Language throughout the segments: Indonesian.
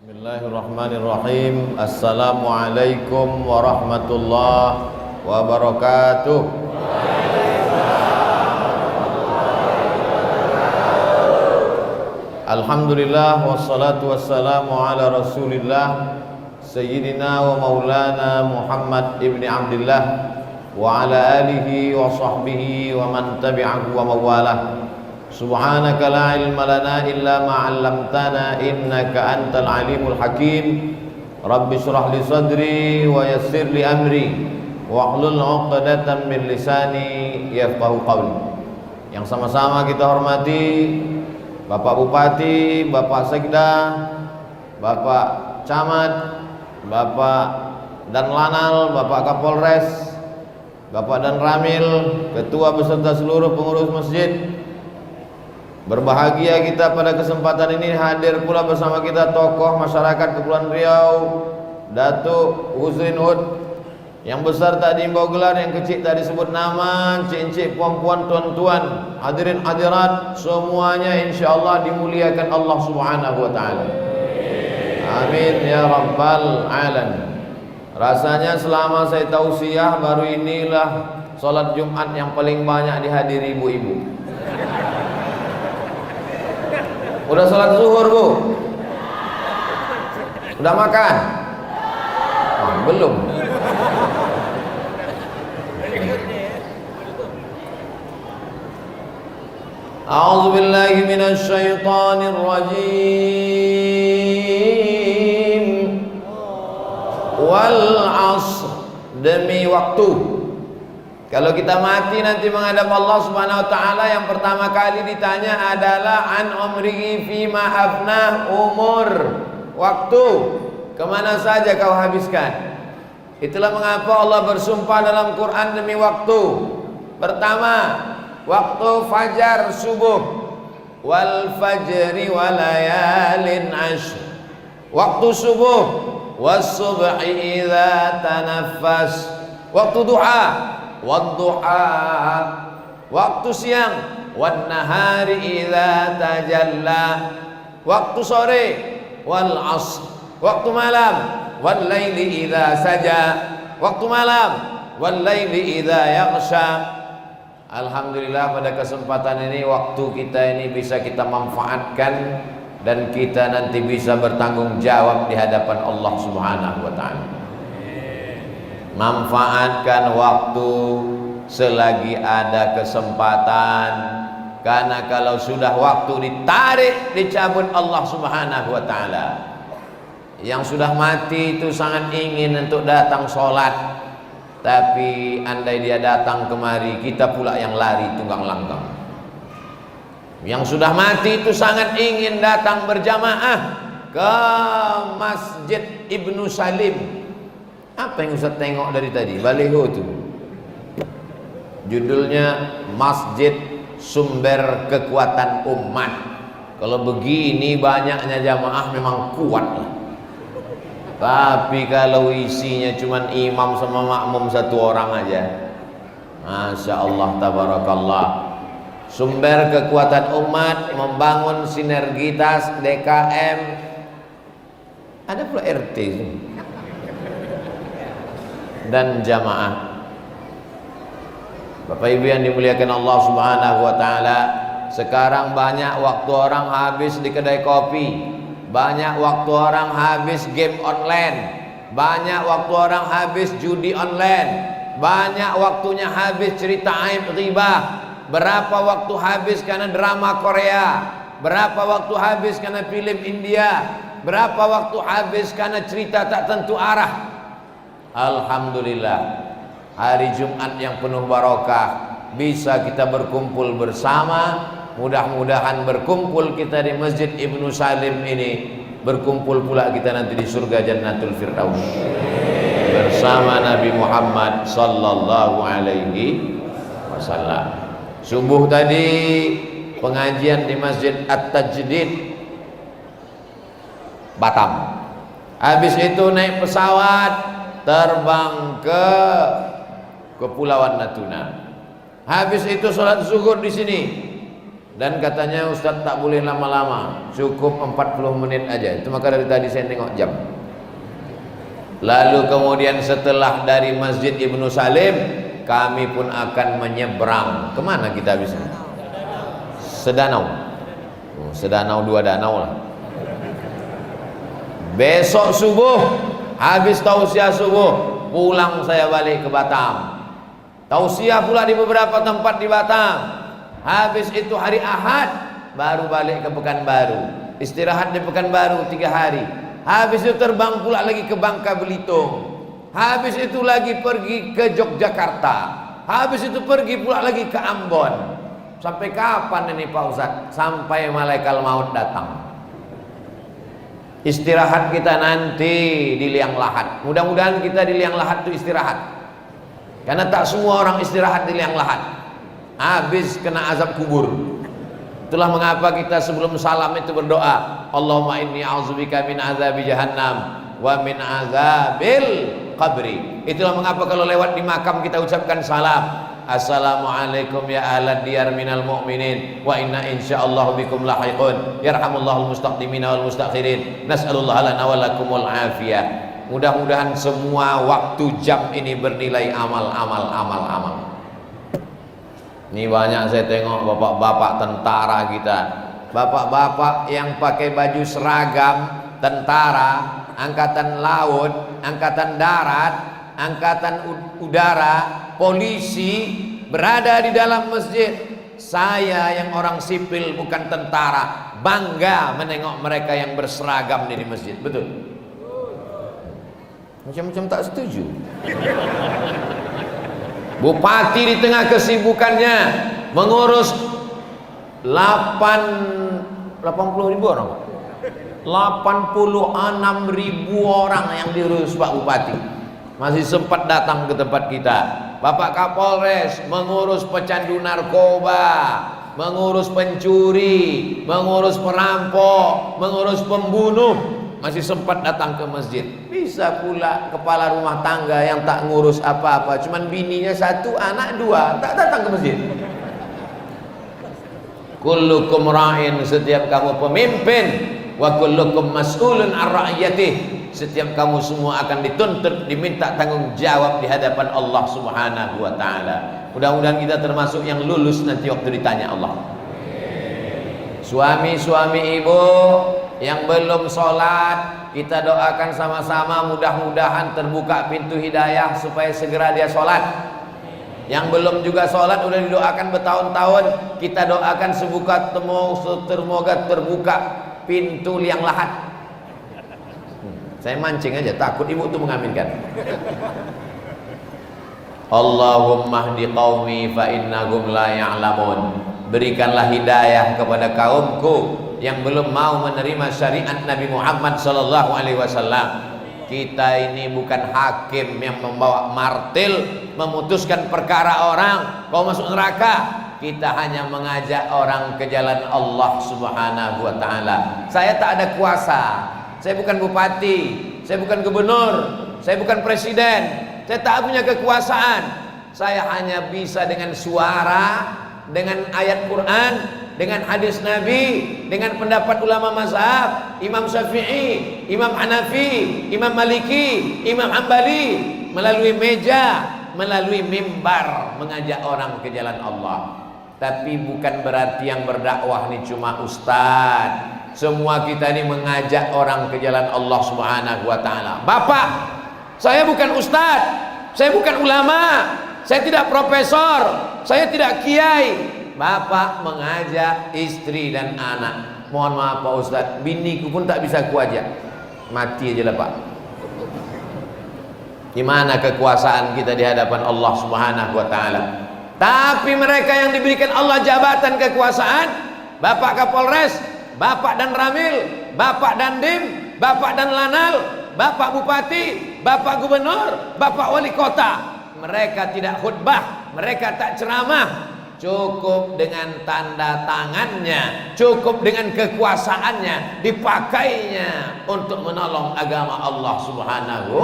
Bismillahirrahmanirrahim. Assalamualaikum warahmatullahi wabarakatuh. Alhamdulillah wassalatu wassalamu ala Rasulillah Sayyidina wa maulana Muhammad ibni Abdillah wa ala alihi wa sahbihi wa man tabi'ahu wa mawalah. Subhanaka la ilma lana illa ma 'allamtana innaka antal alimul hakim. Rabbi shrah li sadri wa yassir li amri wahlul 'uqdatam min lisani yafqahu qawli. Yang sama-sama kita hormati Bapak Bupati, Bapak Sekda, Bapak Camat, Bapak Dan Lanal, Bapak Kapolres, Bapak Dan Ramil, Ketua beserta seluruh pengurus masjid. Berbahagia kita pada kesempatan ini hadir pula bersama kita tokoh masyarakat Kepulauan Riau, Datuk Husrin Hud. Yang besar tak diimbau gelar, yang kecil tak disebut nama, encik-encik, puan-puan, tuan-tuan, hadirin hadirat, semuanya insyaallah dimuliakan Allah Subhanahu wa taala. Amin ya rabbal alamin. Rasanya selama saya tausiah baru inilah salat Jumat yang paling banyak dihadiri ibu-ibu. Udah salat zuhur, Bu? Udah makan? Oh, belum. A'udzu billahi minasy syaithanir rajim. Wal 'ashr, demi waktu. Kalau kita mati nanti menghadap Allah Subhanahu wa taala, yang pertama kali ditanya adalah an umrihi fima afnah, umur, waktu, kemana saja kau habiskan. Itulah mengapa Allah bersumpah dalam Quran demi waktu. Pertama, waktu fajar subuh, wal fajri walayalin ashr, waktu subuh, was subhi idza tanaffas, waktu duha, wadduha, waktu siang, wan nahari idza tajalla, waktu sore, wal asr, waktu malam, wal laili idza saja, waktu malam, wal laili idza yaghsha. Alhamdulillah pada kesempatan ini waktu kita ini bisa kita manfaatkan dan kita nanti bisa bertanggung jawab di hadapan Allah Subhanahu wa taala. Manfaatkan waktu selagi ada kesempatan, karena kalau sudah waktu ditarik, dicabut Allah Subhanahu wa taala. Yang sudah mati itu sangat ingin untuk datang sholat, tapi andai dia datang kemari, kita pula yang lari tunggang langgang. Yang sudah mati itu sangat ingin datang berjamaah ke Masjid Ibnu Salim. Apa yang Ustaz tengok dari tadi? Baliho itu judulnya Masjid Sumber Kekuatan Umat. Kalau begini banyaknya jamaah memang kuat lah. Tapi kalau isinya cuma imam sama makmum satu orang aja, Masya Allah tabarakallah. Sumber kekuatan umat, membangun sinergitas DKM, ada pula RT dan jamaah. Bapak Ibu yang dimuliakan Allah Subhanahu wa taala, sekarang banyak waktu orang habis di kedai kopi, banyak waktu orang habis game online, banyak waktu orang habis judi online, banyak waktunya habis cerita aib ghibah. Berapa waktu habis karena drama Korea, berapa waktu habis karena film India, berapa waktu habis karena cerita tak tentu arah. Alhamdulillah, hari Jumat yang penuh barokah, bisa kita berkumpul bersama. Mudah-mudahan berkumpul kita di Masjid Ibnu Salim ini, berkumpul pula kita nanti di surga Jannatul Firdaus bersama Nabi Muhammad sallallahu alaihi wasallam. Subuh tadi pengajian di Masjid At-Tajdid Batam. Habis itu naik pesawat terbang ke Kepulauan Natuna. Habis itu sholat zuhur di sini. Dan katanya Ustadz tak boleh lama-lama, cukup 40 menit aja. Itu maka dari tadi saya tengok jam. Lalu kemudian setelah dari Masjid Ibnu Salim, kami pun akan menyeberang. Kemana kita bisa? Sedanau. Sedanau, 2 danau lah. Besok subuh, habis tausiah subuh, pulang saya balik ke Batam. Tausiah pula di beberapa tempat di Batam. Habis itu hari Ahad baru balik ke Pekanbaru. Istirahat di Pekanbaru 3 hari. Habis itu terbang pula lagi ke Bangka Belitung. Habis itu lagi pergi ke Yogyakarta. Habis itu pergi pula lagi ke Ambon. Sampai kapan ini Pak Ustadz? Sampai malaikat maut datang. Istirahat kita nanti di liang lahat. Mudah-mudahan kita di liang lahat itu istirahat. Karena tak semua orang istirahat di liang lahat. Habis kena azab kubur. Itulah mengapa kita sebelum salam itu berdoa, Allahumma inni a'udzubika min azabi jahannam wa min azabil qabri. Itulah mengapa kalau lewat di makam kita ucapkan salam, Assalamualaikum ya ahlad diyar minal mu'minin wa inna insyaallah bikum lahiqun yarhamullahul mustaqdimina wal mustakhirin nas'alullaha lana wa lakumul afiyah. Mudah-mudahan semua waktu jam ini bernilai amal. Ini banyak saya tengok bapak-bapak tentara kita, bapak-bapak yang pakai baju seragam tentara, angkatan laut, angkatan darat, angkatan udara, polisi, berada di dalam masjid. Saya yang orang sipil bukan tentara, bangga menengok mereka yang berseragam di masjid. Betul? Macam-macam tak setuju. Bupati di tengah kesibukannya mengurus 80.000 orang, 86.000 orang yang diurus Pak Bupati, masih sempat datang ke tempat kita. Bapak Kapolres mengurus pecandu narkoba, mengurus pencuri, mengurus perampok, mengurus pembunuh, masih sempat datang ke masjid. Bisa pula kepala rumah tangga yang tak ngurus apa-apa, cuman bininya 1, anak 2, tak datang ke masjid. Kullukum ra'in, setiap kamu pemimpin, wa kullukum mas'ulun ar ra'iyatih, setiap kamu semua akan dituntut, diminta tanggung jawab di hadapan Allah Subhanahu wa taala. Mudah-mudahan kita termasuk yang lulus nanti waktu ditanya Allah. Suami-suami ibu yang belum sholat, kita doakan sama-sama, mudah-mudahan terbuka pintu hidayah supaya segera dia sholat. Yang belum juga sholat udah didoakan bertahun-tahun, kita doakan semoga terbuka pintu liang lahat. Saya mancing aja, takut ibu tuh mengaminkan. Allahumma hdi qaumi fa innahum la ya'lamun. Berikanlah hidayah kepada kaumku yang belum mau menerima syariat Nabi Muhammad sallallahu alaihi wasallam. Kita ini bukan hakim yang membawa martil memutuskan perkara orang kau masuk neraka. Kita hanya mengajak orang ke jalan Allah Subhanahu wa taala. Saya tak ada kuasa. Saya bukan bupati, saya bukan gubernur, saya bukan presiden. Saya tak punya kekuasaan. Saya hanya bisa dengan suara, dengan ayat Quran, dengan hadis Nabi, dengan pendapat ulama mazhab, Imam Syafi'i, Imam Hanafi, Imam Maliki, Imam Hambali, melalui meja, melalui mimbar mengajak orang ke jalan Allah. Tapi bukan berarti yang berdakwah ini cuma ustaz. Semua kita ini mengajak orang ke jalan Allah Subhanahu wa taala. Bapak, saya bukan ustaz, saya bukan ulama, saya tidak profesor, saya tidak kiai. Bapak mengajak istri dan anak. Mohon maaf Pak Ustaz, biniku pun tak bisa kuajak. Mati aja lah Pak. Gimana kekuasaan kita di hadapan Allah Subhanahu wa taala? Tapi mereka yang diberikan Allah jabatan kekuasaan, Bapak Kapolres, Bapak dan Ramil, Bapak dan Dim, Bapak dan Lanal, Bapak Bupati, Bapak Gubernur, Bapak Wali Kota, mereka tidak khutbah, mereka tak ceramah. Cukup dengan tanda tangannya, cukup dengan kekuasaannya, dipakainya untuk menolong agama Allah Subhanahu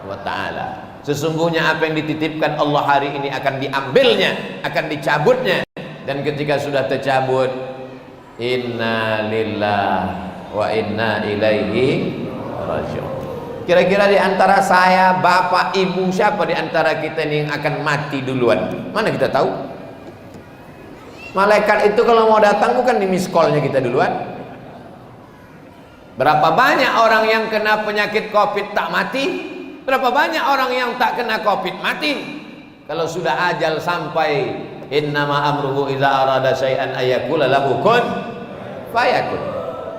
wa ta'ala. Sesungguhnya apa yang dititipkan Allah hari ini akan diambilnya, akan dicabutnya. Dan ketika sudah tercabut, inna lillahi wa inna ilaihi raji'un. Kira-kira di antara saya, bapak, ibu, siapa di antara kita ini yang akan mati duluan? Mana kita tahu? Malaikat itu kalau mau datang bukan di miss call-nya kita duluan. Berapa banyak orang yang kena penyakit Covid tak mati? Berapa banyak orang yang tak kena Covid mati? Kalau sudah ajal sampai, innama amruhu idza arada syai'an ayyakula lahu kun fayakun.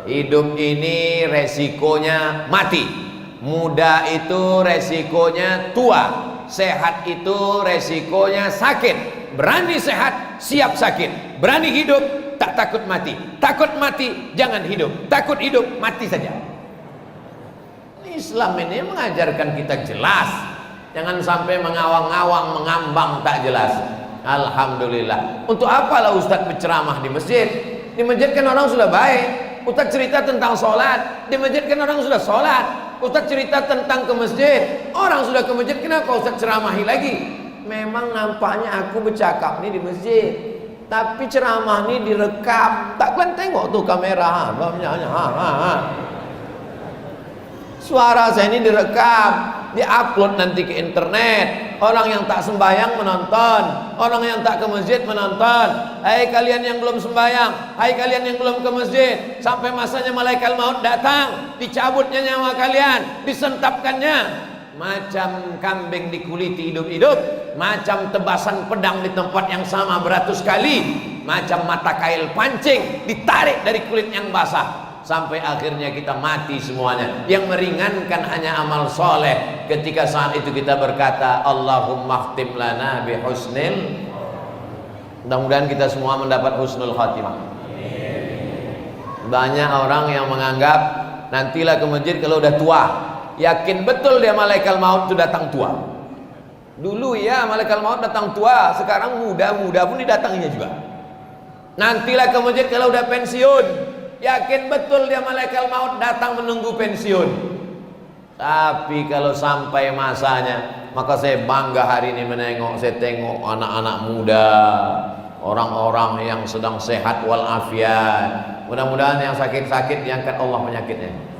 Hidup ini resikonya mati. Muda itu resikonya tua. Sehat itu resikonya sakit. Berani sehat, siap sakit. Berani hidup, tak takut mati. Takut mati, jangan hidup. Takut hidup, mati saja. Islam ini mengajarkan kita jelas. Jangan sampai mengawang-awang, mengambang tak jelas. Alhamdulillah. Untuk apalah Ustaz berceramah di masjid? Di masjid kan orang sudah baik. Ustaz cerita tentang sholat. Di masjid kan orang sudah sholat. Ustaz cerita tentang ke masjid. Orang sudah ke masjid, kenapa Ustaz ceramahi lagi? Memang nampaknya aku bercakap ni di masjid, tapi ceramah ni direkam. Tak kalian tengok tuh kamera, suara saya ini direkam, diupload nanti ke internet. Orang yang tak sembahyang menonton, orang yang tak ke masjid menonton. Hai kalian yang belum sembahyang, hai kalian yang belum ke masjid, sampai masanya malaikat maut datang, dicabutnya nyawa kalian, disentapkannya. Macam kambing dikuliti hidup-hidup, macam tebasan pedang di tempat yang sama beratus kali, macam mata kail pancing ditarik dari kulit yang basah, sampai akhirnya kita mati semuanya. Yang meringankan hanya amal soleh. Ketika saat itu kita berkata, Allahumma khtim lana bi husnil. Mudah-mudahan kita semua mendapat husnul khatimah. Banyak orang yang menganggap nantilah ke masjid kalau udah tua. Yakin betul dia malaikat maut itu datang tua. Dulu ya malaikat maut datang tua, sekarang muda-muda pun didatanginya juga. Nantilah ke masjid kalau udah pensiun. Yakin betul dia malaikat maut datang menunggu pensiun. Tapi kalau sampai masanya, maka saya bangga hari ini saya tengok anak-anak muda, orang-orang yang sedang sehat walafiat. Mudah-mudahan yang sakit-sakit diangkat Allah penyakitnya.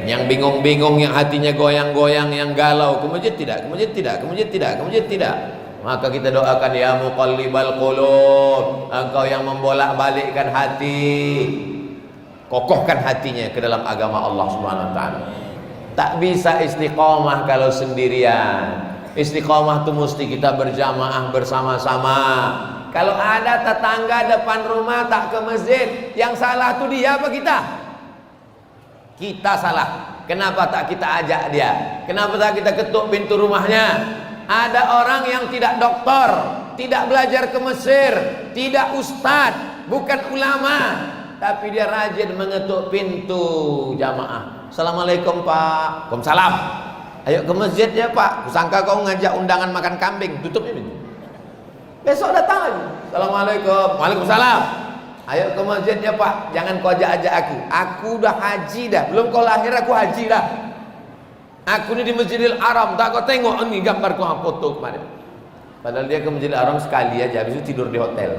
Yang bingung-bingung, yang hatinya goyang-goyang, yang galau, ke masjid tidak, ke masjid tidak, ke masjid tidak, ke masjid tidak. Maka kita doakan, ya muqallibal qulub, engkau yang membolak-balikkan hati, kokohkan hatinya ke dalam agama Allah Subhanahu wa taala. Tak bisa istiqomah kalau sendirian. Istiqomah itu mesti kita berjamaah bersama-sama. Kalau ada tetangga depan rumah tak ke masjid, yang salah tuh dia apa kita? Kita salah. Kenapa tak kita ajak dia? Kenapa tak kita ketuk pintu rumahnya? Ada orang yang tidak doktor, tidak belajar ke Mesir, tidak ustadz, bukan ulama, tapi dia rajin mengetuk pintu jamaah. Assalamualaikum Pak. Waalaikumsalam. Ayo ke masjid ya Pak. Kusangka kau ngajak undangan makan kambing. Tutup ini. Besok datang lagi. Assalamualaikum. Waalaikumsalam. Ayo ke masjid ya Pak. Jangan kau ajak aku. Aku udah haji dah. Belum kau lahir aku haji dah. Aku ini di Masjidil Haram. Tak kau tengok ini gambar kau foto kemarin. Padahal dia ke Masjidil Haram sekali aja. Habis itu tidur di hotel.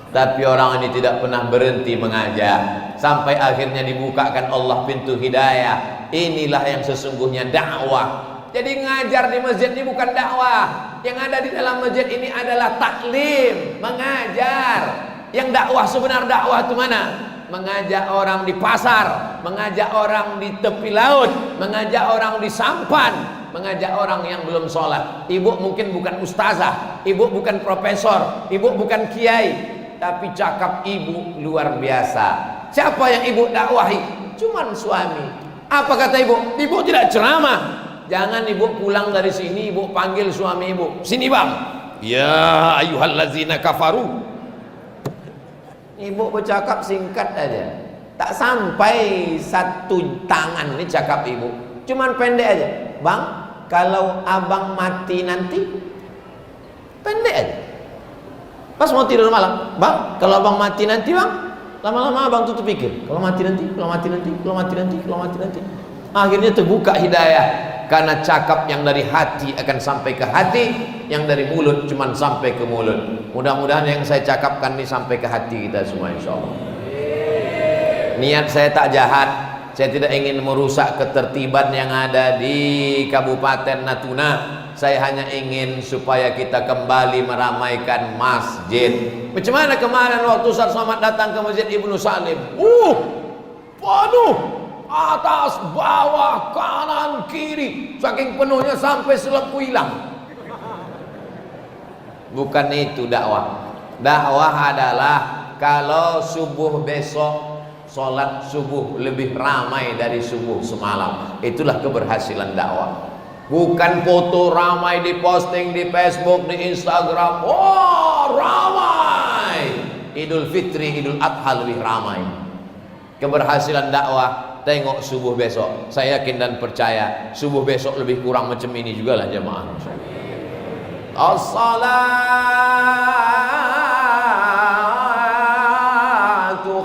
Tapi orang ini tidak pernah berhenti mengajak. Sampai akhirnya dibukakan Allah pintu hidayah. Inilah yang sesungguhnya dakwah. Jadi ngajar di masjid ini bukan dakwah. Yang ada di dalam masjid ini adalah taklim, mengajar. Yang dakwah sebenar dakwah itu mana? Mengajak orang di pasar, mengajak orang di tepi laut, mengajak orang di sampan, mengajak orang yang belum sholat. Ibu mungkin bukan ustazah, ibu bukan profesor, ibu bukan kiai, tapi cakap ibu luar biasa. Siapa yang ibu dakwahi? Cuman suami. Apa kata ibu? Ibu tidak ceramah. Jangan ibu pulang dari sini, ibu panggil suami ibu. Sini bang. Ya ayyuhallazina kafaru. Ibu bercakap singkat aja. Tak sampai satu tangan ini cakap ibu. Cuman pendek aja. Bang, kalau abang mati nanti, pendek aja. Pas mau tidur malam, bang, kalau abang mati nanti bang, lama-lama abang tutup pikir. Kalau mati nanti, kalau mati nanti, kalau mati nanti, kalau mati nanti. Akhirnya terbuka hidayah. Karena cakap yang dari hati akan sampai ke hati, yang dari mulut cuman sampai ke mulut. Mudah-mudahan yang saya cakapkan ini sampai ke hati kita semua, insyaallah. Niat saya tak jahat. Saya tidak ingin merusak ketertiban yang ada di Kabupaten Natuna. Saya hanya ingin supaya kita kembali meramaikan masjid. Macam mana kemarin waktu Ustaz Somad datang ke Masjid Ibnu Salim? Penuh, atas, bawah, kanan, kiri, saking penuhnya sampai selempu hilang. Bukan itu dakwah. Dakwah adalah kalau subuh besok sholat subuh lebih ramai dari subuh semalam. Itulah keberhasilan dakwah. Bukan foto ramai diposting di Facebook, di Instagram. Oh, ramai. Idul Fitri, Idul Adha lebih ramai. Keberhasilan dakwah, tengok subuh besok. Saya yakin dan percaya subuh besok lebih kurang macam ini juga lah jemaah. As-salatu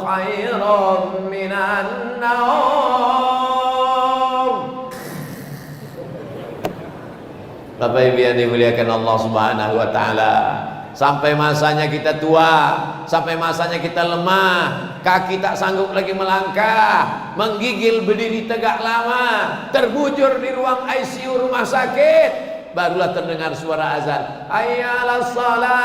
khairum minan naum. Bapak Ibu yang dimuliakan Allah Subhanahu wa taala, sampai masanya kita tua, sampai masanya kita lemah, kaki tak sanggup lagi melangkah, menggigil berdiri tegak lama, terbujur di ruang ICU rumah sakit, barulah terdengar suara azan, hayya 'alas shalah,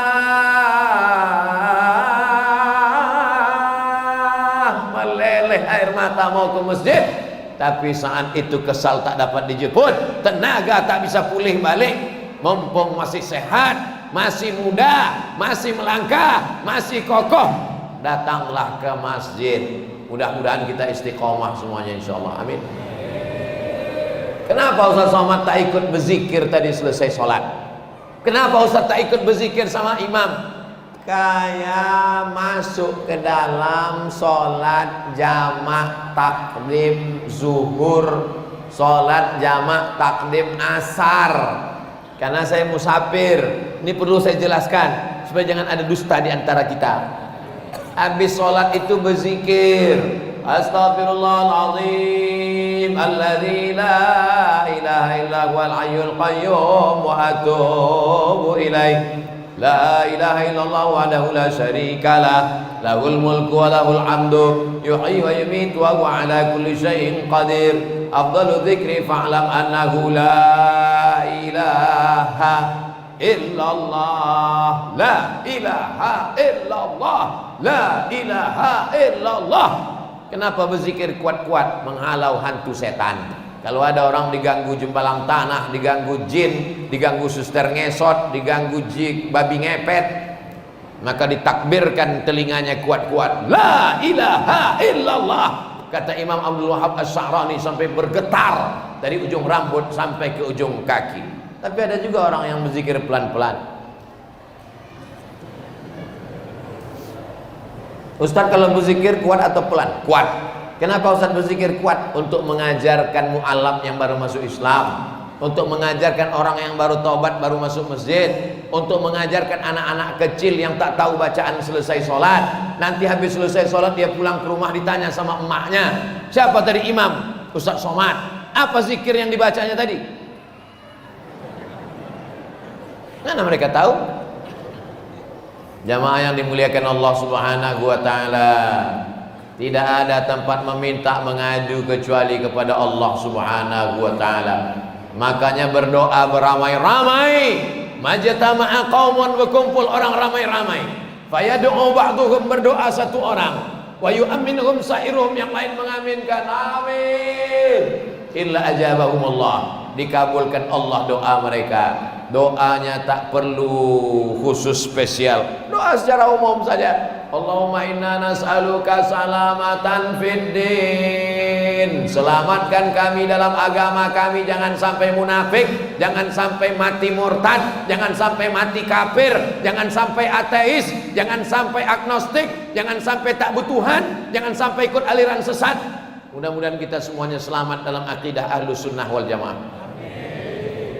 meleleh air mata mau ke masjid. Tapi saat itu kesal tak dapat dijemput, tenaga tak bisa pulih balik. Mumpung masih sehat, masih muda, masih melangkah, masih kokoh, datanglah ke masjid. Mudah-mudahan kita istiqomah semuanya, insyaallah. Amin. Kenapa Ustaz Somad tak ikut berzikir tadi selesai sholat? Kenapa Ustaz tak ikut berzikir sama imam? Kayak masuk ke dalam sholat jamak takdim zuhur, sholat jamak takdim asar. Karena saya musafir, ini perlu saya jelaskan supaya jangan ada dusta di antara kita. Habis sholat itu berzikir, Astaghfirullahaladzim alladzi la ilaha illa huwal hayyul qayyum wa atubu ilaih. La ilaha illallah wahdahu la syarika lah, lahul mulku wa lahul hamdu, yuhyi wa yumiitu wa huwa ala kulli syai'in qadir. Afdalu dzikri fa'lam annahu la ilaha illallah, la ilaha illallah, la ilaha illallah. Kenapa berzikir kuat-kuat? Menghalau hantu setan. Kalau ada orang diganggu jembalang tanah, diganggu jin, diganggu suster ngesot, diganggu babi ngepet, maka ditakbirkan telinganya kuat-kuat, la ilaha illallah. Kata Imam Abdul Wahab As-Sa'rani sampai bergetar dari ujung rambut sampai ke ujung kaki. Tapi ada juga orang yang berzikir pelan-pelan. Ustaz, kalau berzikir kuat atau pelan? Kuat. Kenapa Ustaz berzikir kuat? Untuk mengajarkan mu'alaf yang baru masuk Islam, untuk mengajarkan orang yang baru taubat, baru masuk masjid, untuk mengajarkan anak-anak kecil yang tak tahu bacaan selesai sholat. Nanti habis selesai sholat dia pulang ke rumah ditanya sama emaknya, siapa tadi imam? Ustaz Somad. Apa zikir yang dibacanya tadi? Mana mereka tahu? Jamaah yang dimuliakan Allah Subhanahu wa taala, tidak ada tempat meminta mengadu kecuali kepada Allah Subhanahu wa taala. Makanya berdoa beramai-ramai. Majtama'a qaumun, berkumpul orang ramai-ramai. Fayad'u ba'dhum, berdoa satu orang. Wa yu'minuhum sa'iruhum, yang lain mengaminkan amin. Illa ajabahumullah, dikabulkan Allah doa mereka. Doanya tak perlu khusus spesial, doa secara umum saja. Allahumma inna nas'aluka salamatan fid din, selamatkan kami dalam agama kami, jangan sampai munafik, jangan sampai mati murtad, jangan sampai mati kafir, jangan sampai ateis, jangan sampai agnostik, jangan sampai tak bertuhan, jangan sampai ikut aliran sesat. Mudah-mudahan kita semuanya selamat dalam akidah Ahlus Sunnah wal Jamaah.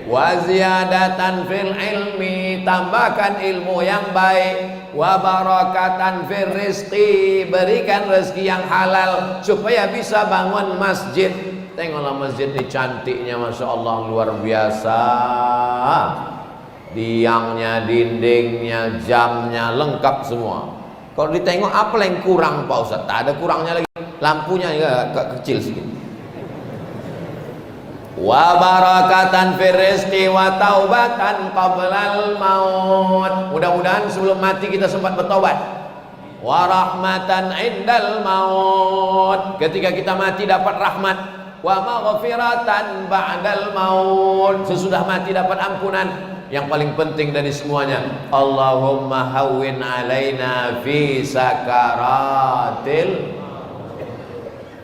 Wa ziyadatan fil ilmi, tambahkan ilmu yang baik. Wa barakatan fil rizqi, berikan rezeki yang halal supaya bisa bangun masjid. Tengoklah masjid ini cantiknya, Masya Allah, luar biasa. Tiangnya, dindingnya, jamnya, lengkap semua. Kalau ditengok apa yang kurang Pak Ustaz? Tak ada kurangnya lagi. Lampunya juga agak kecil sedikit. Wa barakatan fir rizqi wa taubatan qablal maut. Mudah-mudahan sebelum mati kita sempat bertobat. Wa rahmatan indal maut. Ketika kita mati dapat rahmat. Wa maghfiratan ba'dal maut. Sesudah mati dapat ampunan. Yang paling penting dari semuanya, Allahumma hawwin alaina fi sakaratil.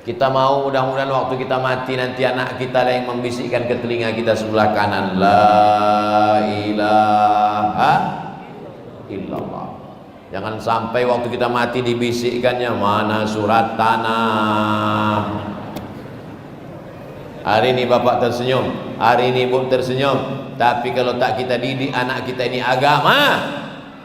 Kita mau mudah-mudahan waktu kita mati nanti anak kita yang membisikkan ke telinga kita sebelah kanan, la ilaha illallah. Jangan sampai waktu kita mati dibisikkannya, mana surat tanah. Hari ini bapak tersenyum, hari ini ibu tersenyum. Tapi kalau tak kita didik anak kita ini agama,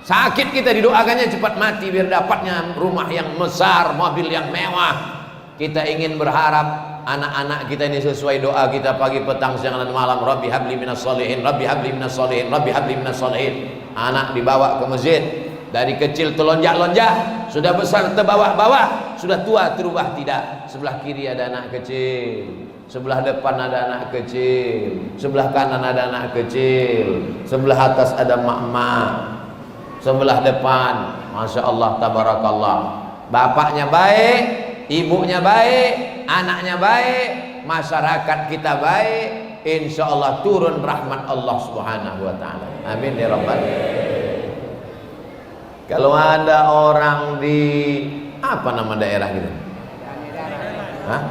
sakit kita didoakannya cepat mati biar dapatnya rumah yang besar, mobil yang mewah. Kita ingin berharap anak-anak kita ini sesuai doa kita pagi, petang, siang dan malam. Rabbi habli minas solihin, Rabbi habli minas solihin, Rabbi habli minas solihin. Anak dibawa ke masjid, dari kecil telonjak-lonjak, sudah besar terbawah-bawah, sudah tua terubah tidak. Sebelah kiri ada anak kecil, sebelah depan ada anak kecil, sebelah kanan ada anak kecil, sebelah atas ada mak-mak, sebelah depan, Masya Allah, tabarakallah. Bapaknya baik, ibunya baik, anaknya baik, masyarakat kita baik, insya Allah turun rahmat Allah subhanahu wa ta'ala. Amin ya rabbal alamin. Kalau ada orang di apa nama daerah gitu? Hah?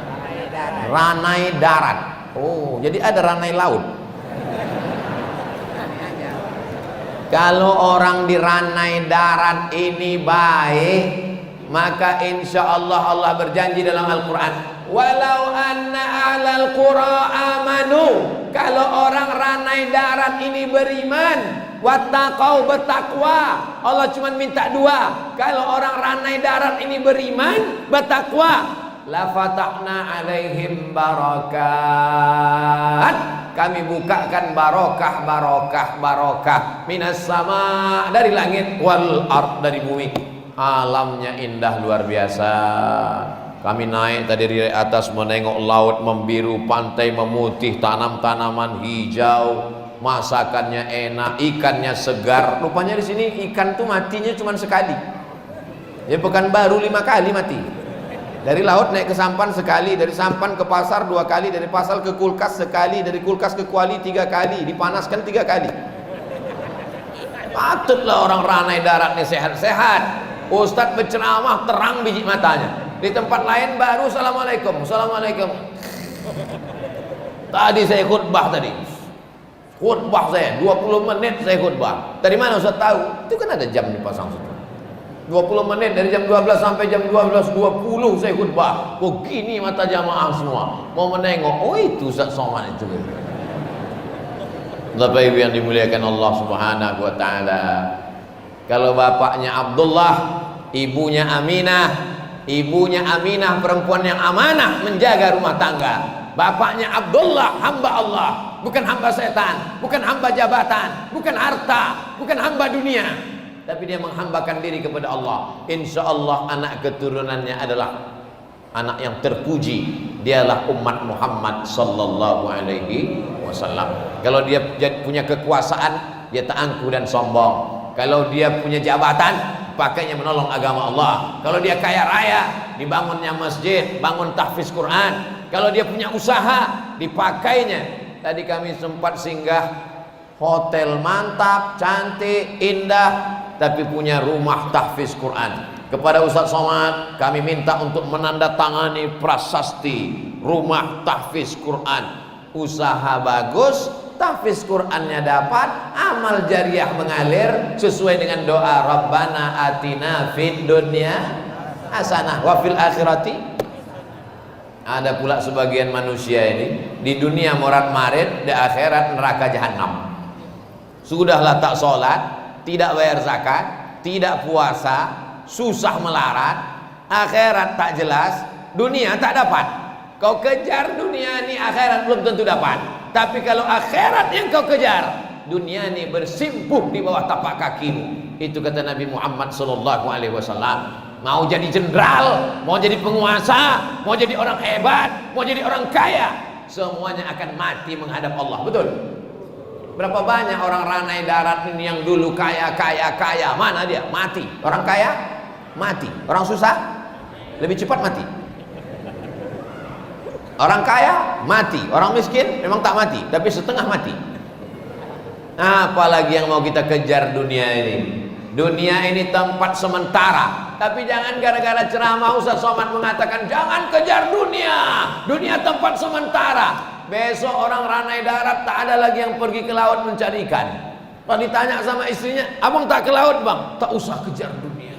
Ranai darat. Oh, jadi ada ranai laut. Kalau orang di ranai darat ini baik, maka insya Allah Allah berjanji dalam Al-Quran, walau anna ahlal qura amanu. Kalau orang ranai darat ini beriman, wattaqau, bertakwa, Allah cuma minta dua. Kalau orang ranai darat ini beriman, bertakwa, la fatahna alaihim barakat, kami bukakan barokah minas sama, dari langit, wal ard, dari bumi. Alamnya indah luar biasa. Kami naik tadi dari atas menengok laut membiru, pantai memutih, tanam-tanaman hijau, masakannya enak, ikannya segar. Rupanya di sini ikan tuh matinya cuma sekali. Ya Pekanbaru 5 kali mati. Dari laut naik ke sampan sekali, dari sampan ke pasar 2 kali, dari pasar ke kulkas sekali, dari kulkas ke kuali 3 kali, dipanaskan 3 kali. Patutlah orang ranai daratnya sehat-sehat. Ustadz berceramah terang biji matanya. Di tempat lain baru assalamualaikum, assalamualaikum. Tadi saya khutbah tadi. Khutbah saya 20 menit saya khutbah. Dari mana Ustadz tahu? Itu kan ada jam dipasang situ. 20 menit dari jam 12 sampai jam 12.20 saya khutbah. Kok gini mata jamaah semua mau menengok. Oh itu Ustaz Somad itu. Bapak Ibu yang dimuliakan Allah Subhanahu wa taala. Kalau bapaknya Abdullah, ibunya Aminah. Ibunya Aminah perempuan yang amanah menjaga rumah tangga. Bapaknya Abdullah hamba Allah, bukan hamba setan, bukan hamba jabatan, bukan harta, bukan hamba dunia, tapi dia menghambakan diri kepada Allah. Insya Allah anak keturunannya adalah anak yang terpuji. Dialah umat Muhammad sallallahu alaihi wasallam. Kalau dia punya kekuasaan, dia tak angkuh dan sombong. Kalau dia punya jabatan, pakainya menolong agama Allah. Kalau dia kaya raya, dibangunnya masjid, bangun tahfiz Quran. Kalau dia punya usaha, dipakainya. Tadi kami sempat singgah hotel mantap, cantik, indah, tapi punya rumah tahfiz Quran. Kepada Ustaz Somad kami minta untuk menandatangani prasasti rumah tahfiz Quran. Usaha bagus, tahfiz Qurannya dapat, amal jariah mengalir sesuai dengan doa Rabbana atina fid dunya hasanah wa fil akhirati. Ada pula sebagian manusia ini di dunia morat-marit, di akhirat neraka jahanam. Sudahlah tak sholat, tidak bayar zakat, tidak puasa, susah melarat, akhirat tak jelas, dunia tak dapat. Kau kejar dunia ini, akhirat belum tentu dapat. Tapi kalau akhirat yang kau kejar, dunia ini bersimpuh di bawah tapak kakimu. Itu kata Nabi Muhammad SAW. Mau jadi jenderal, mau jadi penguasa, mau jadi orang hebat, mau jadi orang kaya, semuanya akan mati menghadap Allah. Betul? Berapa banyak orang ranai darat ini yang dulu kaya, mana dia? Mati. Orang kaya mati, orang susah lebih cepat mati. Orang kaya mati, orang miskin memang tak mati, tapi setengah mati. Apalagi yang mau kita kejar dunia ini. Dunia ini tempat sementara. Tapi jangan gara-gara ceramah Ustaz Somad mengatakan jangan kejar dunia. Dunia tempat sementara. Besok orang ranai darat tak ada lagi yang pergi ke laut mencari ikan. Kalau ditanya sama istrinya, abang tak ke laut bang? Tak usah kejar dunia.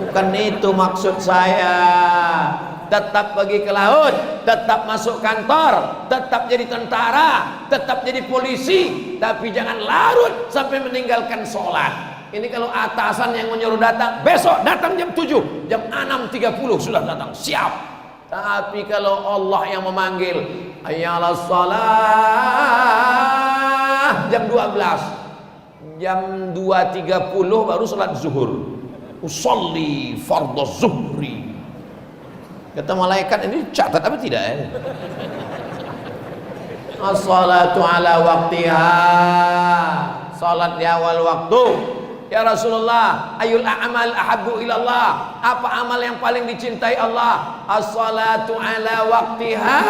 Bukan itu maksud saya. Tetap pergi ke laut, tetap masuk kantor, tetap jadi tentara, tetap jadi polisi, tapi jangan larut sampai meninggalkan sholat. Ini kalau atasan yang menyuruh datang, besok datang jam 7, jam 6.30 sudah datang, siap. Tapi kalau Allah yang memanggil, ayalah sholat, jam 12, jam 2.30 baru sholat zuhur. Usolli fardhu zuhri. Kata malaikat, ini catat apa tidak ya? As-salatu ala waqtiha. Salat di awal waktu. Ya Rasulullah, ayul a'mal ahabbu ilallah. Apa amal yang paling dicintai Allah? As-salatu ala waqtiha.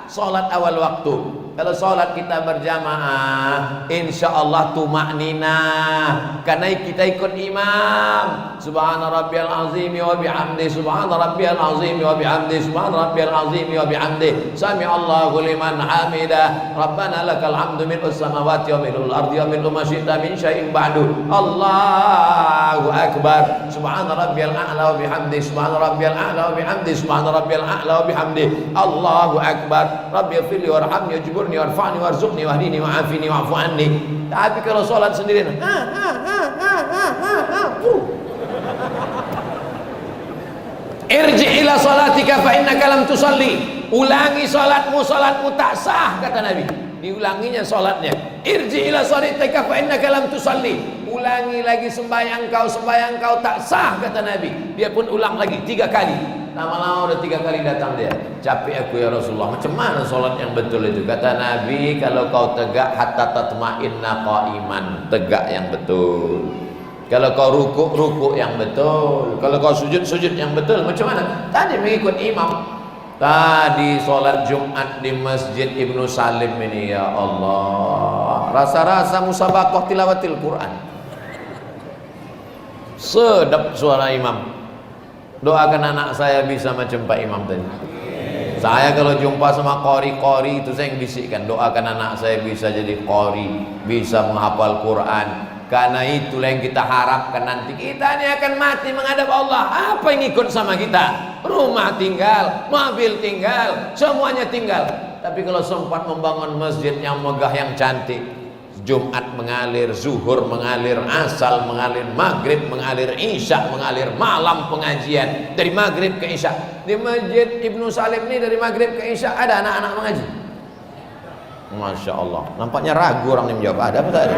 Salat awal waktu. Kalau salat kita berjamaah, insyaallah tumakninah, karena kita ikut imam. Subhana rabbiyal azim wa bihamdi, subhana rabbiyal azim wa bihamdi, subhana rabbiyal azim wa bihamdi, sami Allahu liman hamidah, rabbana lakal hamdu mil'us samawati wa mil'ul ardi wa mil'u ma syi'ta min syai'in ba'du. Allahu akbar. Subhana rabbiyal a'la wa bihamdi, subhana rabbiyal a'la wa bihamdi, subhana rabbiyal a'la wa bihamdi. Allahu akbar. Rabbighfirli warhamni wajburni warfa'ni warzuqni wahdini wa'afini wa'fu anni. Tapi kalau sholat sendirian, irji ila sholatika fa innaka lam tusalli. Ulangi sholatmu, sholatmu tak sah kata Nabi. Diulanginya sholatnya. Irji ila sholatika fa innaka lam tusalli. Ulangi lagi sembahyang kau tak sah kata Nabi. Dia pun ulang lagi 3 kali. Lama-lama udah 3 kali datang dia. Capek aku ya Rasulullah. Macam mana sholat yang betul itu? Kata Nabi, kalau kau tegak hatta tatma'inna qa'iman, tegak yang betul. Kalau kau ruku yang betul. Kalau kau sujud yang betul. Macam mana? Tadi mengikut imam. Tadi sholat Jumat di Masjid Ibnu Salim ini, ya Allah, rasa-rasa musabaqah tilawatil Quran. Sedap suara imam. Doakan anak saya bisa macam Pak Imam tadi. Saya kalau jumpa sama qori itu saya yang bisikkan, doakan anak saya bisa jadi qori, bisa menghafal Quran. Karena itulah yang kita harapkan nanti. Kita ini akan mati menghadap Allah. Apa yang ikut sama kita? Rumah tinggal, mobil tinggal, semuanya tinggal. Tapi kalau sempat membangun masjid yang megah, yang cantik, Jumat mengalir, zuhur mengalir, asal mengalir, maghrib mengalir, isya mengalir, malam pengajian dari maghrib ke isya. Di Masjid Ibnu Salim ini dari maghrib ke isya ada anak-anak mengaji. Masya Allah. Nampaknya ragu orang yang menjawab. Ada apa tak ada?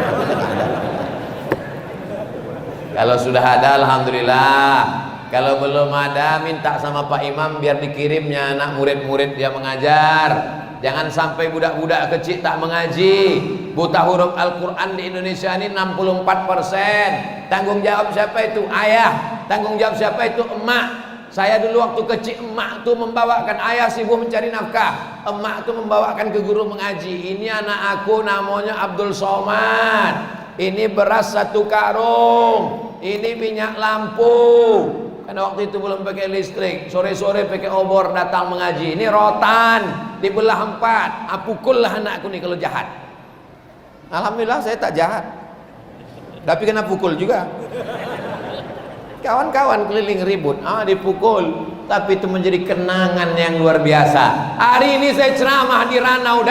Kalau sudah ada, alhamdulillah. Kalau belum ada, minta sama Pak Imam biar dikirimnya anak murid-murid dia mengajar. Jangan sampai budak-budak kecil tak mengaji. Buta huruf Al-Quran di Indonesia ini 64%. Tanggung jawab siapa itu? Ayah. Tanggung jawab siapa itu? Emak. Saya dulu waktu kecil, emak tuh membawakan, ayah sibuk mencari nafkah, emak tuh membawakan ke guru mengaji. Ini anak aku namanya Abdul Somad. Ini beras 1 karung. Ini minyak lampu. Karena waktu itu belum pakai listrik, sore-sore pakai obor datang mengaji. Ini rotan dibelah 4. Pukullah anakku nih kalau jahat. Alhamdulillah saya tak jahat, tapi kena pukul juga. Kawan-kawan keliling ribut, dipukul. Tapi itu menjadi kenangan yang luar biasa. Hari ini saya ceramah di Ranai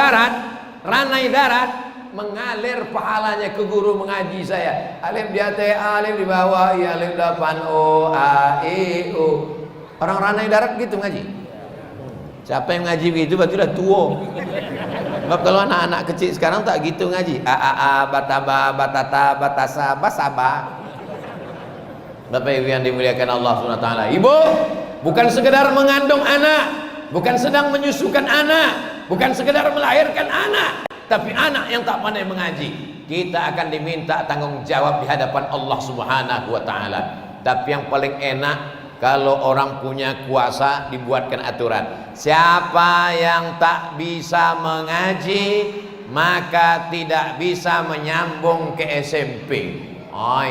Darat, mengalir pahalanya ke guru mengaji saya. Alif di atas, alif di bawah, alif depan, o, a, i, u. Orang Ranai Darat gitu ngaji. Siapa yang ngaji begitu berarti udah tua. Sebab kalau anak-anak kecil sekarang tak gitu ngaji. Bataba, batata, batasa, basaba. Bapak Ibu yang dimuliakan Allah SWT. Ibu, bukan sekedar mengandung anak, bukan sedang menyusukan anak, bukan sekedar melahirkan anak, tapi anak yang tak pandai mengaji. Kita akan diminta tanggung jawab di hadapan Allah Subhanahu wa taala. Tapi yang paling enak kalau orang punya kuasa dibuatkan aturan. Siapa yang tak bisa mengaji maka tidak bisa menyambung ke SMP.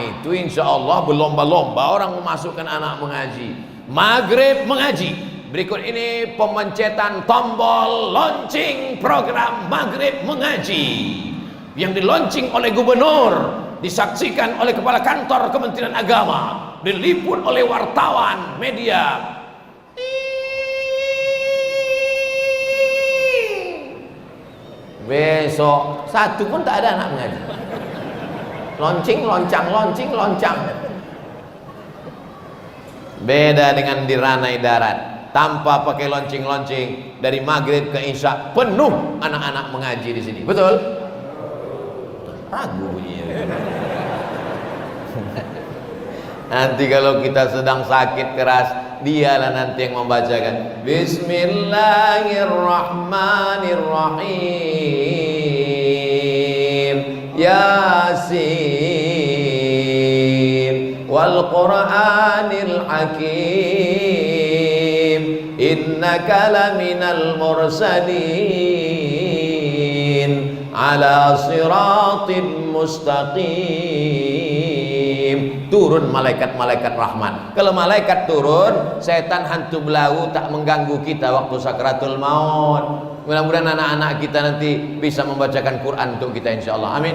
Itu insya Allah berlomba-lomba orang memasukkan anak mengaji. Maghrib mengaji. Berikut ini pemencetan tombol launching program Maghrib mengaji yang di-launching oleh gubernur, disaksikan oleh kepala kantor Kementerian Agama, diliput oleh wartawan media. Besok satu pun tak ada anak mengaji. Launching, loncang. Beda dengan di Ranai Darat, tanpa pakai launching dari maghrib ke isya penuh anak-anak mengaji di sini. Betul? Ragu bunyinya. Nanti kalau kita sedang sakit keras, dialah nanti yang membacakan Bismillahirrahmanirrahim Yasin wal Qur'anil Hakim innaka laminal mursalin ala siratin mustaqim. Turun malaikat-malaikat rahmat. Kalau malaikat turun, setan hantu belau tak mengganggu kita waktu sakratul maut. Mudah-mudahan anak-anak kita nanti bisa membacakan Quran untuk kita insyaallah. Amin.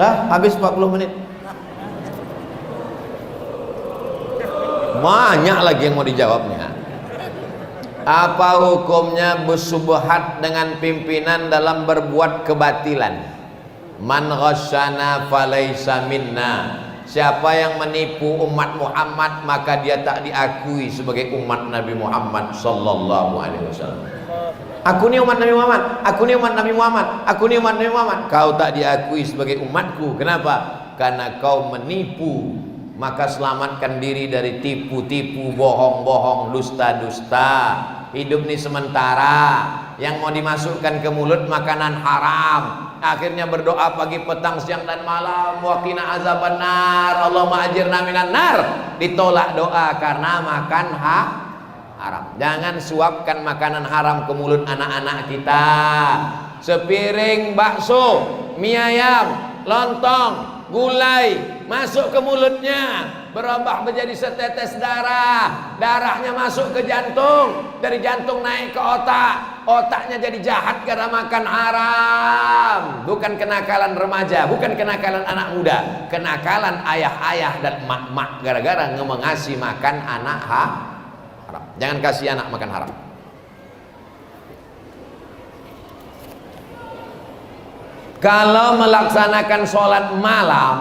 Dah habis 40 menit. Banyak lagi yang mau dijawabnya. Apa hukumnya bersubhat dengan pimpinan dalam berbuat kebatilan? Man ghasyana falaysa minna. Siapa yang menipu umat Muhammad maka dia tak diakui sebagai umat Nabi Muhammad sallallahu alaihi wasallam. Aku ni umat Nabi Muhammad, aku ni umat Nabi Muhammad, aku ni umat Nabi Muhammad. Kau tak diakui sebagai umatku. Kenapa? Karena kau menipu. Maka selamatkan diri dari tipu-tipu, bohong-bohong, dusta-dusta. Hidup ni sementara. Yang mau dimasukkan ke mulut makanan haram. Akhirnya berdoa pagi, petang, siang dan malam, waqina azaban nar, Allahumma ajirna minan nar. Ditolak doa karena makan haram. Jangan suapkan makanan haram ke mulut anak-anak kita. Sepiring bakso, mie ayam, lontong, gulai masuk ke mulutnya, berubah menjadi setetes darah, darahnya masuk ke jantung, dari jantung naik ke otak, otaknya jadi jahat karena makan haram. Bukan kenakalan remaja, bukan kenakalan anak muda, kenakalan ayah-ayah dan mak-mak gara-gara ngasih makan anak haram. Jangan kasih anak makan haram. Kalau melaksanakan sholat malam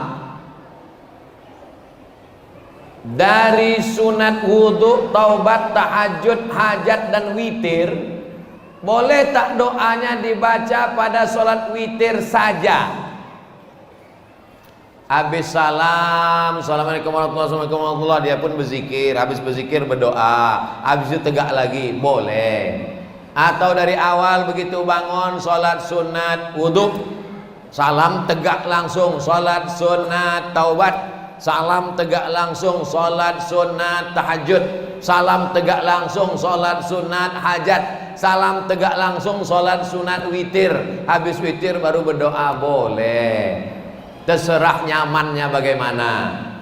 dari sunat wudhu, taubat, tahajud, hajat dan witir, boleh tak doanya dibaca pada sholat witir saja? Habis salam, assalamualaikum warahmatullahi, dia pun berzikir. Habis berzikir berdoa, habis itu tegak lagi, boleh. Atau dari awal begitu bangun sholat sunat wudhu, salam tegak langsung sholat sunat taubat, salam tegak langsung sholat sunat tahajud, salam tegak langsung sholat sunat hajat, salam tegak langsung sholat sunat witir. Habis witir baru berdoa, boleh. Terserah nyamannya bagaimana.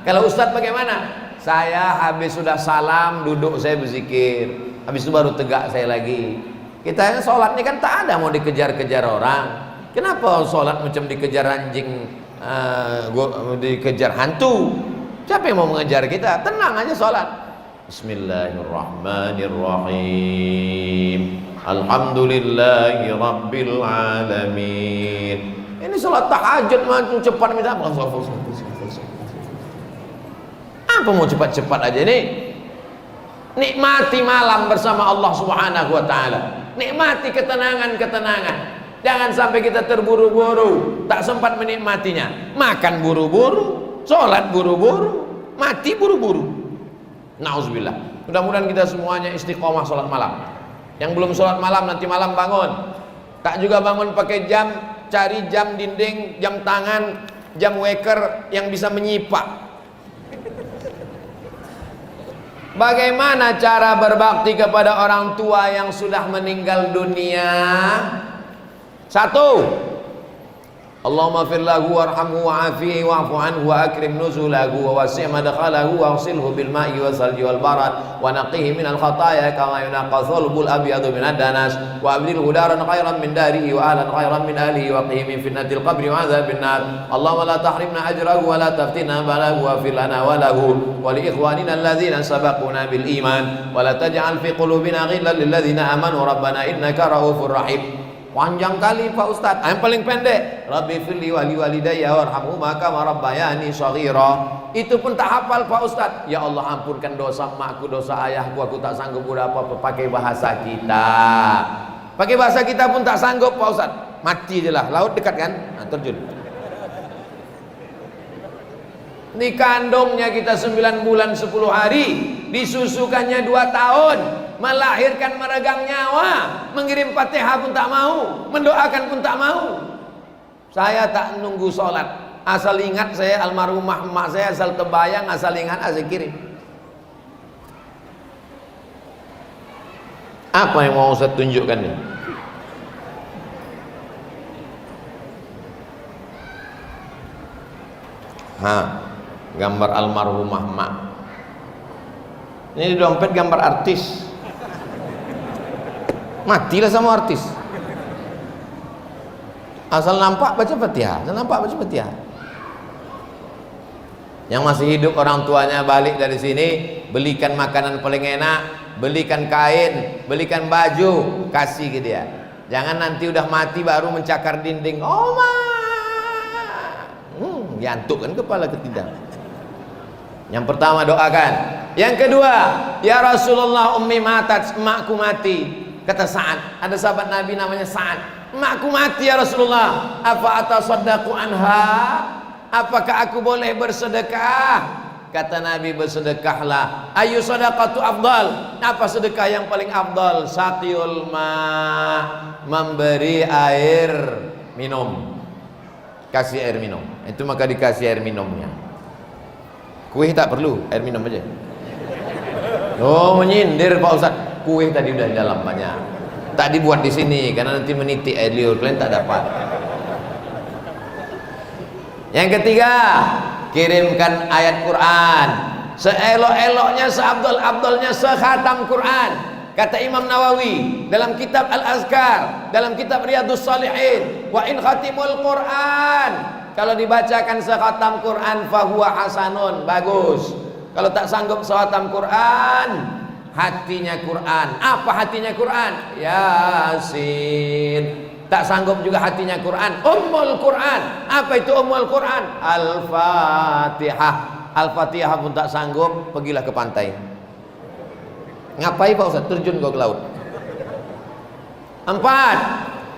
Kalau Ustadz bagaimana? Saya habis sudah salam, duduk saya berzikir, habis itu baru tegak saya lagi. Kita sholat ini kan tak ada mau dikejar-kejar orang. Kenapa sholat macam dikejar anjing, dikejar hantu? Siapa yang mau mengejar kita? Tenang aja sholat. Bismillahirrahmanirrahim. Alhamdulillahi rabbil alamin. Ini sholat tahajud macam cepat minta apa? Apa mau cepat-cepat aja nih? Nikmati malam bersama Allah Subhanahu wa taala. Nikmati ketenangan-ketenangan. Jangan sampai kita terburu-buru, tak sempat menikmatinya. Makan buru-buru, sholat buru-buru, mati buru-buru. Nauzubillah. Mudah-mudahan kita semuanya istiqomah sholat malam. Yang belum sholat malam nanti malam bangun. Tak juga bangun pakai jam, cari jam dinding, jam tangan, jam waker yang bisa menyipak. Bagaimana cara berbakti kepada orang tua yang sudah meninggal dunia? Satu, Allahumma fir lahu warhamhu wa'afihi wa'fu anhu wa akrim nuzulahu wa wasi' madkhalahu wa agsilhu bil ma'i wal salji wal barad wa naqihi minal khataaya kama yunaqqa thawbul abyadu minad danas wa abdilhu daran khairan min darihi wa ahlan khairan min ahlihi wa qihi min fitnatil qabri wa adzabin nar. Allahumma la tahrimna ajrahu wa la taftinna balahu wa fir lana wa lahu wa li ikhwanina alladhina sabaquna bil iman wa la taj'al fi qulubina ghillan lil ladzina amanu rabbana innaka raufur rahim. Panjang kali Pak Ustadz. Yang paling pendek, Rabbi firli wali walidayya warhamhuma kama rabbayani shaghira. Itu pun tak hafal Pak Ustadz. Ya Allah, ampunkan dosa emakku, dosa ayahku, aku tak sanggup udah apa-apa. Pakai bahasa kita. Pakai bahasa kita pun tak sanggup Pak Ustadz. Mati je lah, laut dekat kan? Nah, terjun. Dikandungnya kita 9 bulan 10 hari, disusukannya 2 tahun, melahirkan meregang nyawa, mengirim Fatihah pun tak mau, mendoakan pun tak mau. Saya tak nunggu sholat, asal ingat saya almarhumah emak saya, asal terbayang, asal ingat asal kirim. Apa yang mau saya tunjukkan ini? Gambar almarhumah emak. Ini di dompet gambar artis. Matilah sama artis. Asal nampak baca Fatihah, asal nampak baca Fatihah. Yang masih hidup orang tuanya balik dari sini, belikan makanan paling enak, belikan kain, belikan baju, kasih ke dia. Jangan nanti udah mati baru mencakar dinding. Oma, diantuk kan kepala ketidang. Yang pertama doakan. Yang kedua, ya Rasulullah, ummi matat, emakku mati. Kata Sa'ad, ada sahabat Nabi namanya Sa'ad, emakku mati ya Rasulullah, apa atasaddaqu anha? Apakah aku boleh bersedekah? Kata Nabi, bersedekahlah. Ayu sadaqatu afdal? Apa sedekah yang paling afdal? Saqiyul ma, memberi air minum. Kasih air minum. Itu maka dikasih air minumnya. Kuih tak perlu, air minum aja. Oh, menyindir Pak Ustaz. Kuih tadi udah di dalam banyak. Tak dibuat di sini karena nanti menitik air liur, kalian tak dapat. Yang ketiga, kirimkan ayat Quran. Seelok-eloknya, seabdol-abdolnya sekhatam Quran. Kata Imam Nawawi dalam kitab Al-Azkar, dalam kitab Riyadhus Shalihin, wa in khatimul Quran, kalau dibacakan sekhatam Quran fahuwa hasanun, bagus. Kalau tak sanggup sekhatam Quran, hatinya Quran. Apa hatinya Quran? Yasin. Tak sanggup juga hatinya Quran, Ummul Quran. Apa itu Ummul Quran? Al-Fatihah. Al-Fatihah pun tak sanggup, pergilah ke pantai. Ngapain Pak Ustaz? Terjun kau ke laut. 4.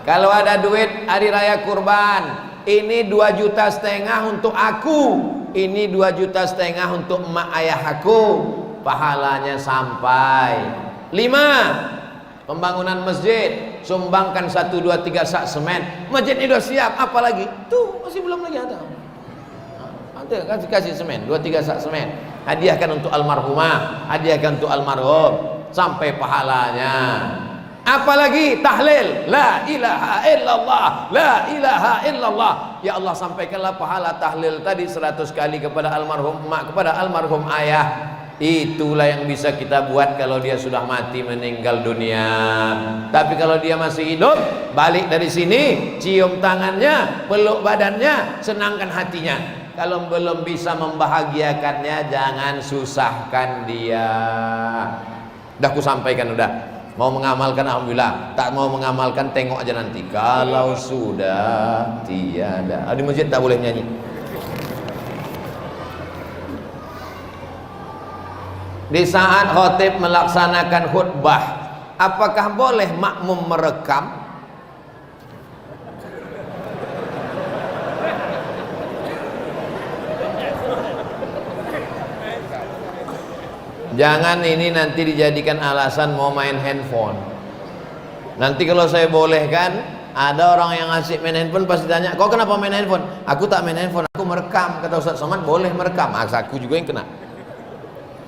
Kalau ada duit hari raya kurban, ini 2,5 juta untuk aku, ini 2,5 juta untuk emak ayah aku, pahalanya sampai. 5. Pembangunan masjid, sumbangkan 1, 2, 3 sak semen. Masjid ini sudah siap, apalagi? Tuh masih belum lagi ada. Ada kasih semen, 2, 3 sak semen. Hadiahkan untuk almarhumah, hadiahkan untuk almarhum, sampai pahalanya. Apalagi tahlil, la ilaha illallah, la ilaha illallah. Ya Allah, sampaikanlah pahala tahlil tadi 100 kali kepada almarhum emak, kepada almarhum ayah. Itulah yang bisa kita buat kalau dia sudah mati, meninggal dunia. Tapi kalau dia masih hidup, balik dari sini, cium tangannya, peluk badannya, senangkan hatinya. Kalau belum bisa membahagiakannya, jangan susahkan dia. Udah aku sampaikan, udah. Mau mengamalkan alhamdulillah, tak mau mengamalkan tengok aja nanti. Kalau sudah tiada, di masjid tak boleh nyanyi. Di saat khotib melaksanakan khutbah, apakah boleh makmum merekam? Jangan ini nanti dijadikan alasan mau main handphone. Nanti kalau saya bolehkan, ada orang yang asik main handphone pasti tanya, kau kenapa main handphone? Aku tak main handphone, aku merekam. Kata Ustaz Somad, boleh merekam. Aku juga yang kena.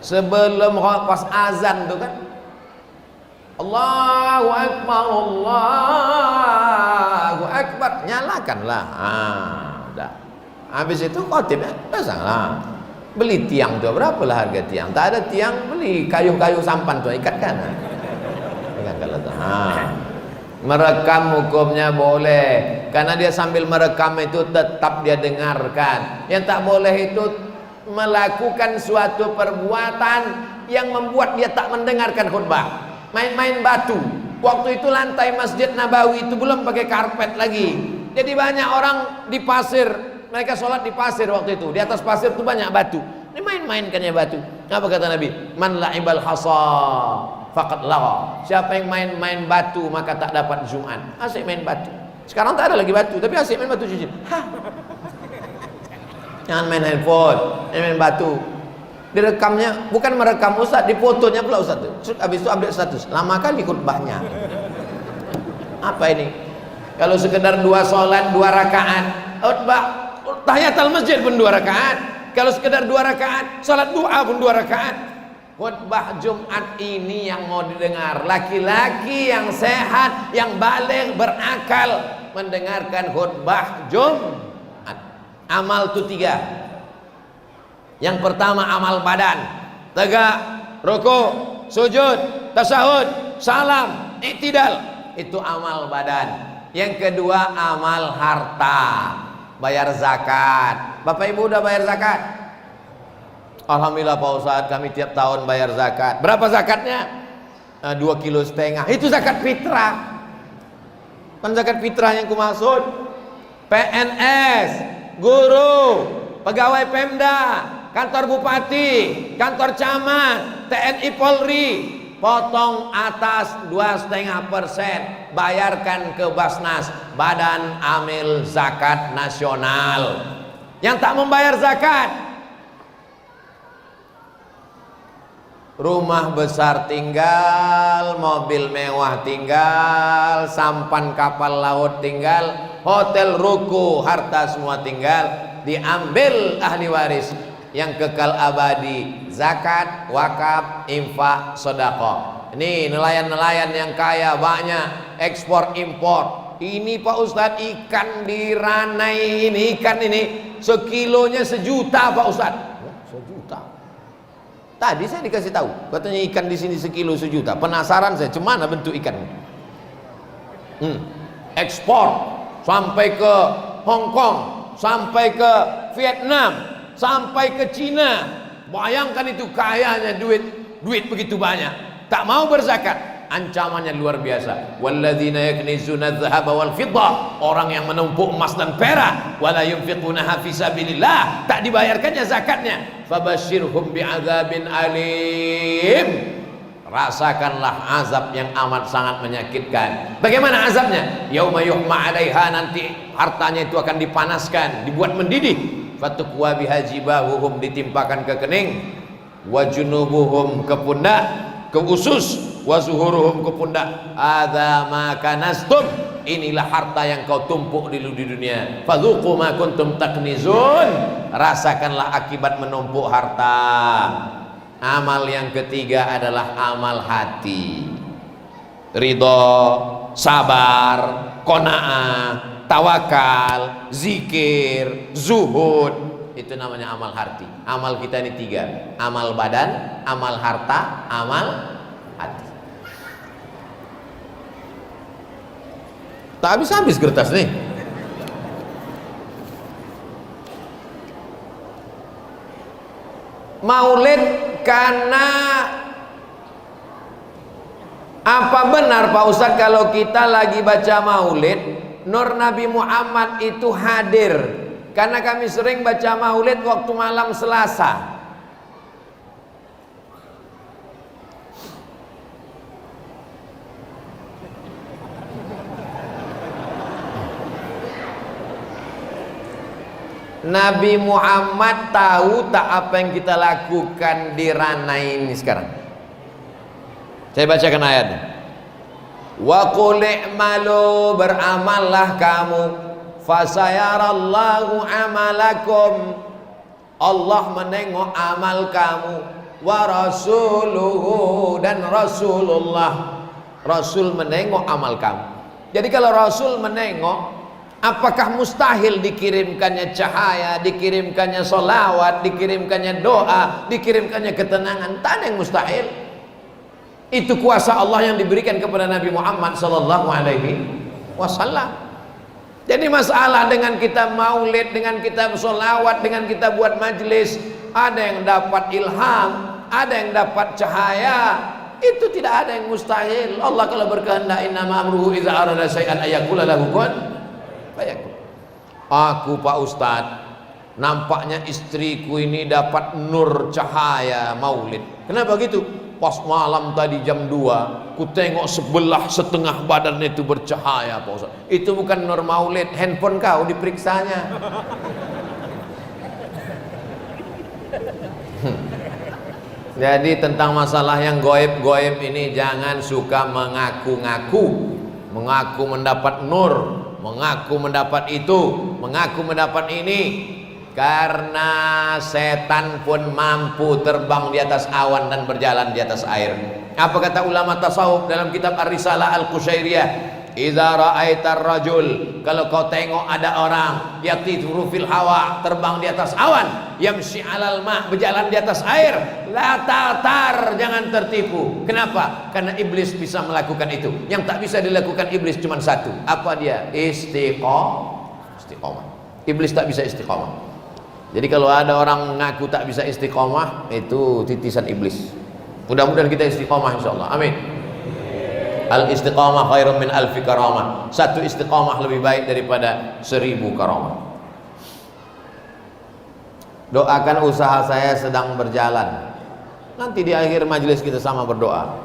Sebelum pas azan tuh kan, Allahu Akbar, Allahu Akbar, nyalakanlah. Udah. Habis itu khotibnya pasanglah. Beli tiang tuh, berapalah harga tiang? Tak ada tiang, beli kayu-kayu sampan tuh, ikatkan. Merekam hukumnya boleh, karena dia sambil merekam itu tetap dia dengarkan. Yang tak boleh itu melakukan suatu perbuatan yang membuat dia tak mendengarkan khutbah. Main-main batu. Waktu itu lantai Masjid Nabawi itu belum pakai karpet lagi. Jadi banyak orang di pasir, mereka sholat di pasir waktu itu. Di atas pasir itu banyak batu. Ini main-mainkannya batu. Apa kata Nabi? Man la'ibal hasa faqad lagha. Siapa yang main-main batu maka tak dapat Jumat. Asik main batu. Sekarang tak ada lagi batu, tapi asik main batu cuci. Jangan main handphone, main batu. Direkamnya, bukan merekam Ustaz, difotonya pula Ustaz tuh. Habis itu update status. Lama kali khutbahnya. Apa ini? Kalau sekedar dua sholat, 2 rakaat, khutbah tahiyatul masjid pun 2 rakaat. Kalau sekedar 2 rakaat, sholat du'a pun 2 rakaat. Khutbah Jumat ini yang mau didengar laki-laki yang sehat, yang baligh, berakal, mendengarkan khutbah Jumat. Amal itu 3. Yang pertama amal badan, tegak, rukuk, sujud, tasyahud, salam, i'tidal, itu amal badan. Yang kedua amal harta, bayar zakat. Bapak Ibu udah bayar zakat? Alhamdulillah Pak Ustadz, kami tiap tahun bayar zakat. Berapa zakatnya? 2,5 kilo. Itu zakat fitrah. Kan zakat fitrah yang kumaksud. PNS, guru, pegawai Pemda, kantor bupati, kantor camat, TNI Polri, potong atas 2,5%, bayarkan ke Basnas, Badan Amil Zakat Nasional. Yang tak membayar zakat, rumah besar tinggal, mobil mewah tinggal, sampan kapal laut tinggal, hotel ruko, harta semua tinggal, diambil ahli waris. Yang kekal abadi, zakat, wakaf, infak, sedekah. Ini nelayan-nelayan yang kaya banyak, ekspor impor. Ini Pak Ustadz, ikan di Ranai ini, ikan ini sekilonya 1 juta Pak Ustadz. 1 juta. Tadi saya dikasih tahu, katanya ikan di sini sekilo 1 juta. Penasaran saya, cemana bentuk ikan? Ekspor sampai ke Hong Kong, sampai ke Vietnam, sampai ke Cina. Bayangkan itu kayanya duit begitu banyak. Tak mau berzakat, ancamannya luar biasa. Walladzina yaknizuna adh-dhahaba wal fiddah, orang yang menumpuk emas dan perak, wala yunfiqunaha fi sabilillah, tak dibayarkannya zakatnya. Fabashshirhum bi'adzabin alim, rasakanlah azab yang amat sangat menyakitkan. Bagaimana azabnya? Yauma yuhma 'alaiha, nanti hartanya itu akan dipanaskan, dibuat mendidih. Fatukwa biha jibahuhum, ditimpakan ke kening, wa junubuhum ke pundak, ke usus, wa zuhuruhum ke pundak. Adza ma kanastum, inilah harta yang kau tumpuk di dunia. Fadzuqu ma kuntum taknizun, rasakanlah akibat menumpuk harta. Amal yang ketiga adalah amal hati. Ridho, sabar, qanaah, tawakal, zikir, zuhud, itu namanya amal hati. Amal kita ini 3, amal badan, amal harta, amal hati. Tak habis-habis kertas nih. Maulid, karena apa benar Pak Ustadz kalau kita lagi baca maulid, Nur Nabi Muhammad itu hadir? Karena kami sering baca maulid waktu malam Selasa. Nabi Muhammad tahu tak apa yang kita lakukan di ranah ini sekarang? Saya bacakan ayatnya. Wa qul i'malu, beramallah kamu, fasayarallahu amalakum, Allah menengok amal kamu, wa rasuluhu, dan Rasulullah, Rasul menengok amal kamu. Jadi kalau Rasul menengok, apakah mustahil dikirimkannya cahaya, dikirimkannya solawat, dikirimkannya doa, dikirimkannya ketenangan? Tak ada yang mustahil. Itu kuasa Allah yang diberikan kepada Nabi Muhammad sallallahu alaihi wasallam. Jadi masalah dengan kita maulid, dengan kita solawat, dengan kita buat majlis, ada yang dapat ilham, ada yang dapat cahaya, itu tidak ada yang mustahil. Allah kalau berkehendak, innama amruhu idza arada syai'an ayaqula lahu kun fayakun. Aku Pak Ustadz, nampaknya istriku ini dapat nur cahaya maulid. Kenapa gitu? Pas malam tadi jam 2, ku tengok sebelah setengah badan itu bercahaya Pak Ustaz. Itu bukan nur maulid, handphone kau diperiksanya. Jadi tentang masalah yang goib-goib ini, jangan suka mengaku-ngaku, mengaku mendapat nur, mengaku mendapat itu, mengaku mendapat ini. Karena setan pun mampu terbang di atas awan dan berjalan di atas air. Apa kata ulama tasawuf dalam kitab Ar-Risalah Al-Qushairiyah? Idza ra'aitar rajul, kalau kau tengok ada orang yatiru fil hawa, terbang di atas awan, yamshi 'alal ma', berjalan di atas air, la ta'tar, jangan tertipu. Kenapa? Karena iblis bisa melakukan itu. Yang tak bisa dilakukan iblis cuma satu. Apa dia? Istiqomah. Iblis tak bisa istiqomah. Jadi kalau ada orang mengaku tak bisa istiqomah, itu titisan iblis. Mudah-mudahan kita istiqomah insyaallah. Amin. Al istiqomah khairun min alfi karamah. Satu istiqomah lebih baik daripada 1000 karamah. Doakan usaha saya sedang berjalan. Nanti di akhir majelis kita sama berdoa.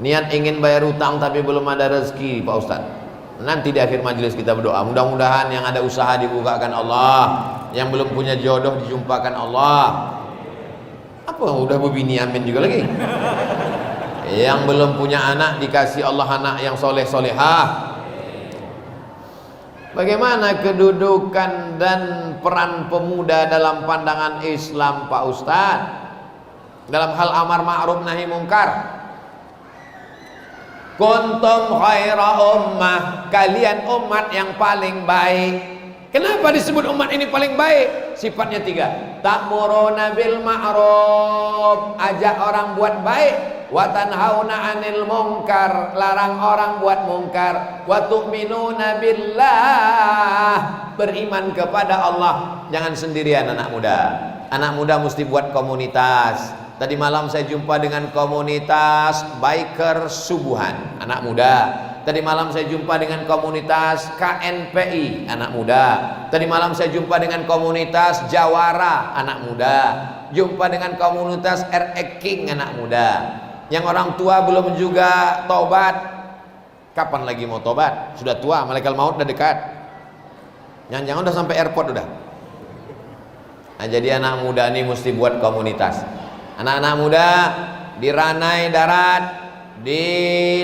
Niat ingin bayar utang tapi belum ada rezeki Pak Ustaz. Nanti di akhir majelis kita berdoa. Mudah-mudahan yang ada usaha dibukakan Allah, yang belum punya jodoh dijumpakan Allah. Apa udah berbini amin juga lagi? Yang belum punya anak dikasih Allah anak yang soleh solehah. Bagaimana kedudukan dan peran pemuda dalam pandangan Islam Pak Ustadz dalam hal amar ma'ruf nahi mungkar? Kuntum khaira ummah, kalian umat yang paling baik. Kenapa disebut umat ini paling baik? Sifatnya 3. Ta'muruna bil ma'ruf, ajak orang buat baik. Wa tanhauna 'anil munkar, larang orang buat mungkar. Wa tu'minuna billah, beriman kepada Allah. Jangan sendirian anak muda. Anak muda mesti buat komunitas. Tadi malam saya jumpa dengan komunitas biker subuhan, anak muda. Tadi malam saya jumpa dengan komunitas KNPI, anak muda. Tadi malam saya jumpa dengan komunitas Jawara, anak muda. Jumpa dengan komunitas RX King, anak muda. Yang orang tua belum juga tobat. Kapan lagi mau tobat? Sudah tua, malaikat maut udah dekat. Jangan-jangan udah sampai airport udah. Nah, jadi anak muda ini mesti buat komunitas. Anak-anak muda di Ranai Darat, di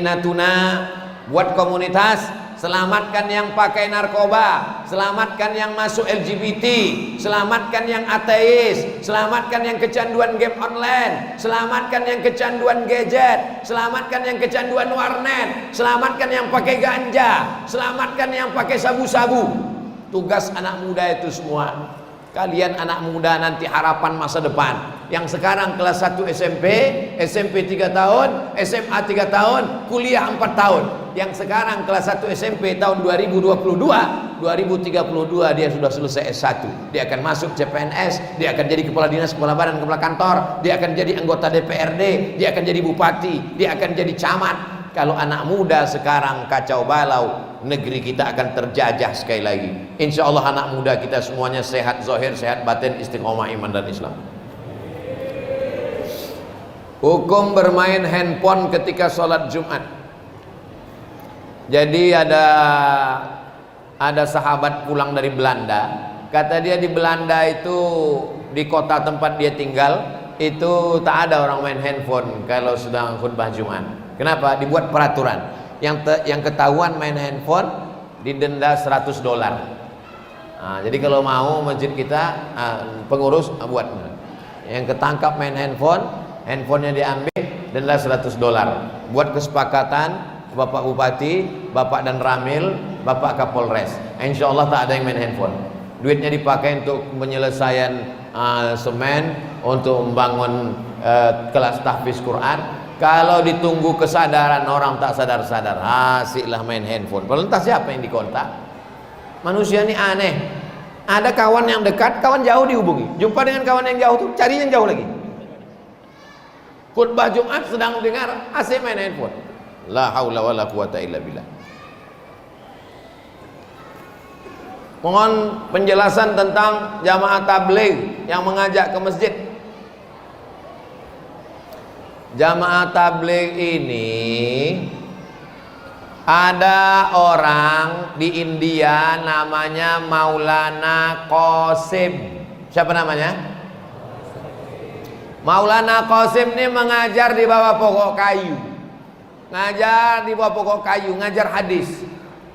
Natuna, buat komunitas. Selamatkan yang pakai narkoba, selamatkan yang masuk LGBT, selamatkan yang ateis, selamatkan yang kecanduan game online, selamatkan yang kecanduan gadget, selamatkan yang kecanduan warnet, selamatkan yang pakai ganja, selamatkan yang pakai sabu-sabu. Tugas anak muda itu semua. Kalian anak muda nanti harapan masa depan. Yang sekarang kelas 1 SMP, SMP 3 tahun, SMA 3 tahun, kuliah 4 tahun. Yang sekarang kelas 1 SMP tahun 2022, 2032 dia sudah selesai S1. Dia akan masuk CPNS, dia akan jadi kepala dinas, kepala badan, kepala kantor, dia akan jadi anggota DPRD, dia akan jadi bupati, dia akan jadi camat. Kalau anak muda sekarang kacau balau, negeri kita akan terjajah sekali lagi. Insya Allah anak muda kita semuanya sehat zahir, sehat batin, istiqomah iman dan Islam. Hukum bermain handphone ketika sholat Jumat. Jadi ada sahabat pulang dari Belanda, Kata dia di Belanda itu, di kota tempat dia tinggal itu tak ada orang main handphone kalau sedang khutbah Jumat. Kenapa? Dibuat peraturan. Yang ketahuan main handphone didenda $100. Nah, jadi kalau mau masjid kita pengurus buat. Yang ketangkap main handphone, handphonenya diambil, denda $100. Buat kesepakatan Bapak Bupati, Bapak dan Ramil, Bapak Kapolres. Insya Allah tak ada yang main handphone. Duitnya dipakai untuk penyelesaian semen, untuk membangun kelas tahfiz Quran. Kalau ditunggu kesadaran orang tak sadar-sadar, asiklah main handphone. Entah siapa yang dikontak. Manusia ini aneh. Ada kawan yang dekat, kawan jauh dihubungi. Jumpa dengan kawan yang jauh tuh, cari yang jauh lagi. Khutbah Jumat sedang dengar, asik main handphone. La haula wala quwata illa billah. Mohon penjelasan tentang jamaah tabligh yang mengajak ke masjid. Jamaah tabligh ini ada orang di India namanya Maulana Qasim. Siapa namanya? Maulana Qasim ini mengajar di bawah pokok kayu. Ngajar di bawah pokok kayu, ngajar hadis.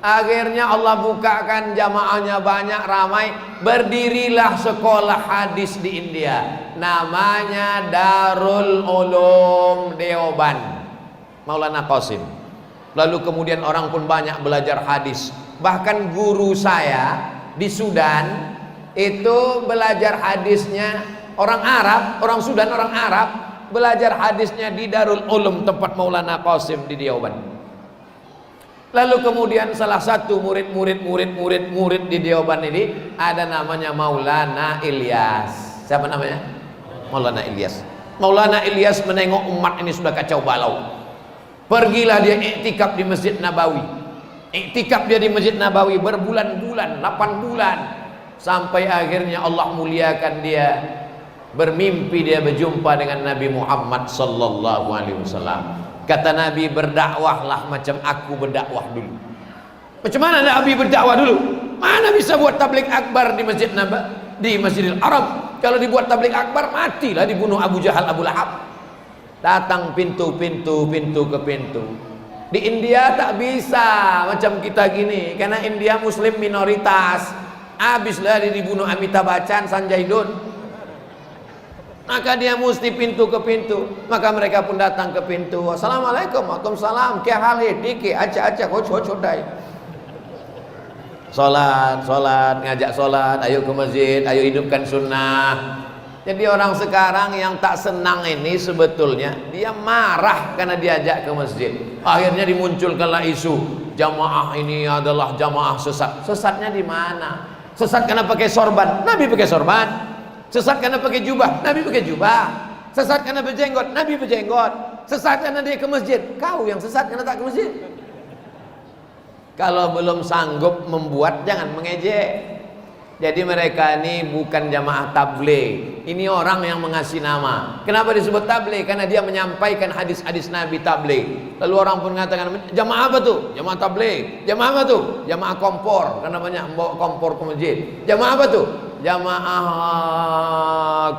Akhirnya Allah bukakan jamaahnya banyak, ramai. Berdirilah sekolah hadis di India. Namanya Darul Ulum Deoban. Maulana Qasim. Lalu kemudian orang pun banyak belajar hadis. Bahkan guru saya di Sudan itu belajar hadisnya orang Arab, orang Sudan, orang Arab belajar hadisnya di Darul Ulum tempat Maulana Qasim di Deoban. Lalu kemudian salah satu murid di Deoban ini ada namanya Maulana Ilyas. Siapa namanya? Maulana Ilyas. Maulana Ilyas menengok umat ini sudah kacau balau. Pergilah dia iktikaf di Masjid Nabawi. Iktikaf dia di Masjid Nabawi berbulan-bulan, 8 bulan. Sampai akhirnya Allah muliakan dia. Bermimpi dia berjumpa dengan Nabi Muhammad sallallahu alaihi wasallam. Kata Nabi, berdakwahlah macam aku berdakwah dulu. Macam mana Nabi berdakwah dulu? Mana bisa buat tabligh akbar di Masjid di Masjidil Haram? Kalau dibuat tabligh akbar, matilah, dibunuh Abu Jahal, Abu Lahab. Datang pintu ke pintu. Di India tak bisa macam kita gini, karena India Muslim minoritas. Habislah dia dibunuh Amitabh Bachchan, Sanjay Dutt. Maka dia mesti pintu ke pintu. Maka mereka pun datang ke pintu. Assalamualaikum, waalaikumsalam. Kya hal hai? Dike, acak-acak, chodai. Salat, ngajak salat. Ayo ke masjid, ayo hidupkan sunnah. Jadi orang sekarang yang tak senang ini sebetulnya dia marah karena diajak ke masjid. Akhirnya dimunculkanlah isu jamaah ini adalah jamaah sesat. Sesatnya di mana? Sesat karena pakai sorban. Nabi pakai sorban. Sesat karena pakai jubah, Nabi pakai jubah. Sesat karena berjenggot, Nabi berjenggot. Sesat karena dia ke masjid, kau yang sesat karena tak ke masjid. Kalau belum sanggup membuat, jangan mengejek. Jadi mereka ini bukan jamaah tabligh. Ini orang yang mengasih nama. Kenapa disebut tabligh? Karena dia menyampaikan hadis-hadis Nabi tabligh. Lalu orang pun mengatakan, jamaah apa tuh? Jamaah tabligh. Jamaah apa tuh? Jamaah kompor. Karena banyak membawa kompor ke masjid. Jamaah apa tuh? Jamaah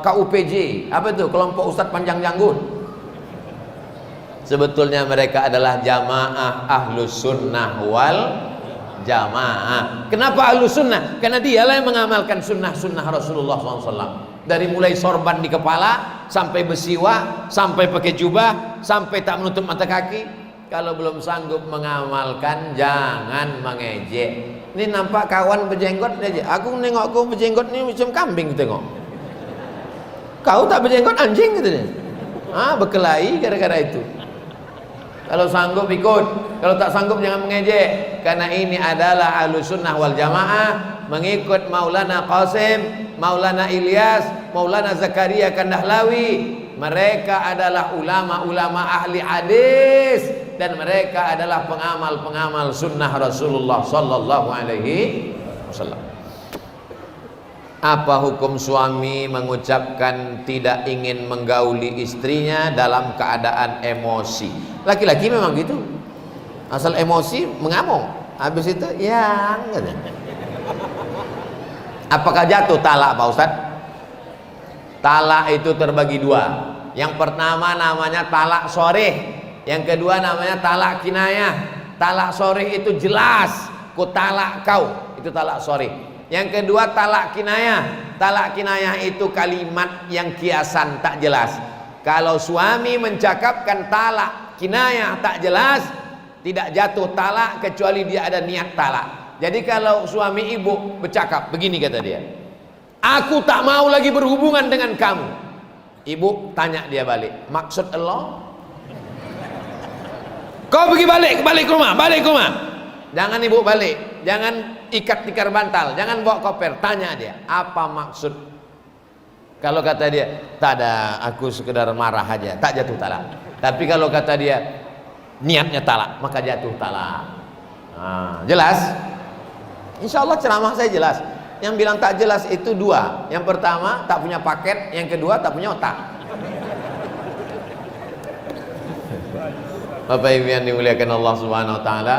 KUPJ. Apa tuh? Kelompok Ustadz Panjang Janggut. Sebetulnya mereka adalah jamaah Ahlus Sunnah wal Jamaah. Kenapa Ahlus Sunnah? Karena dialah yang mengamalkan sunnah-sunnah Rasulullah SAW. Dari mulai sorban di kepala, sampai bersiwak, sampai pakai jubah, sampai tak menutup mata kaki. Kalau belum sanggup mengamalkan, jangan mengejek. Ini nampak kawan berjenggot aja. Aku nengok kau berjenggot ni macam kambing tengok. Kau tak berjenggot, anjing katanya. Berkelahi gara-gara itu. Kalau sanggup ikut, kalau tak sanggup jangan mengejek. Karena ini adalah Ahlus Sunnah wal Jamaah, mengikut Maulana Qasim, Maulana Ilyas, Maulana Zakaria Kandahlawi. Mereka adalah ulama-ulama ahli hadis dan mereka adalah pengamal-pengamal sunnah Rasulullah sallallahu alaihi wasallam. Apa hukum suami mengucapkan tidak ingin menggauli istrinya dalam keadaan emosi? Laki-laki memang gitu. Asal emosi mengamuk. Habis itu yang Apakah jatuh talak Pak Ustadz? Talak itu terbagi dua. Yang pertama namanya talak sorih, yang kedua namanya talak kinayah. Talak sorih itu jelas, ku talak kau, itu talak sorih. Yang kedua talak kinayah. Talak kinayah itu kalimat yang kiasan, tak jelas. Kalau suami mencakapkan talak kinayah tak jelas, tidak jatuh talak kecuali dia ada niat talak. Jadi kalau suami ibu bercakap begini, kata dia, aku tak mau lagi berhubungan dengan kamu. Ibu tanya dia balik, maksud Allah? Kau pergi balik ke rumah, balik ke rumah. Jangan ibu balik, jangan ikat tikar bantal, jangan bawa koper. Tanya dia, apa maksud? Kalau kata dia, tak ada, aku sekedar marah aja, tak jatuh talak. Tapi kalau kata dia, niatnya talak, maka jatuh talak. Nah, jelas? Insya Allah ceramah saya jelas. Yang bilang tak jelas itu dua. Yang pertama tak punya paket, yang kedua tak punya otak. Bapak Ibu yang dimuliakan Allah Subhanahu wa taala,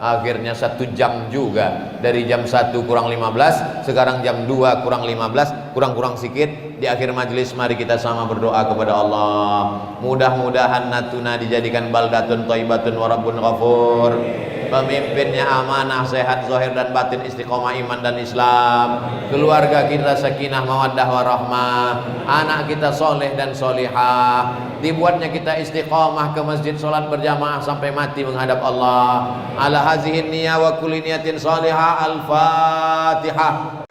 akhirnya 1 jam juga. Dari jam 1 kurang 15, sekarang jam 2 kurang 15, kurang sedikit. Di akhir majelis mari kita sama berdoa kepada Allah. Mudah-mudahan Natuna dijadikan baldatun thayyibatun wa rabbun ghafur. Pemimpinnya amanah, sehat zahir dan batin, istiqomah iman dan Islam. Keluarga kita sakinah mawaddah warahmah. Anak kita soleh dan solihah. Dibuatnya kita istiqomah ke masjid, sholat berjamaah sampai mati menghadap Allah. Ala hazihin niyya wa kulli niyatin salihah. Al-Fatihah.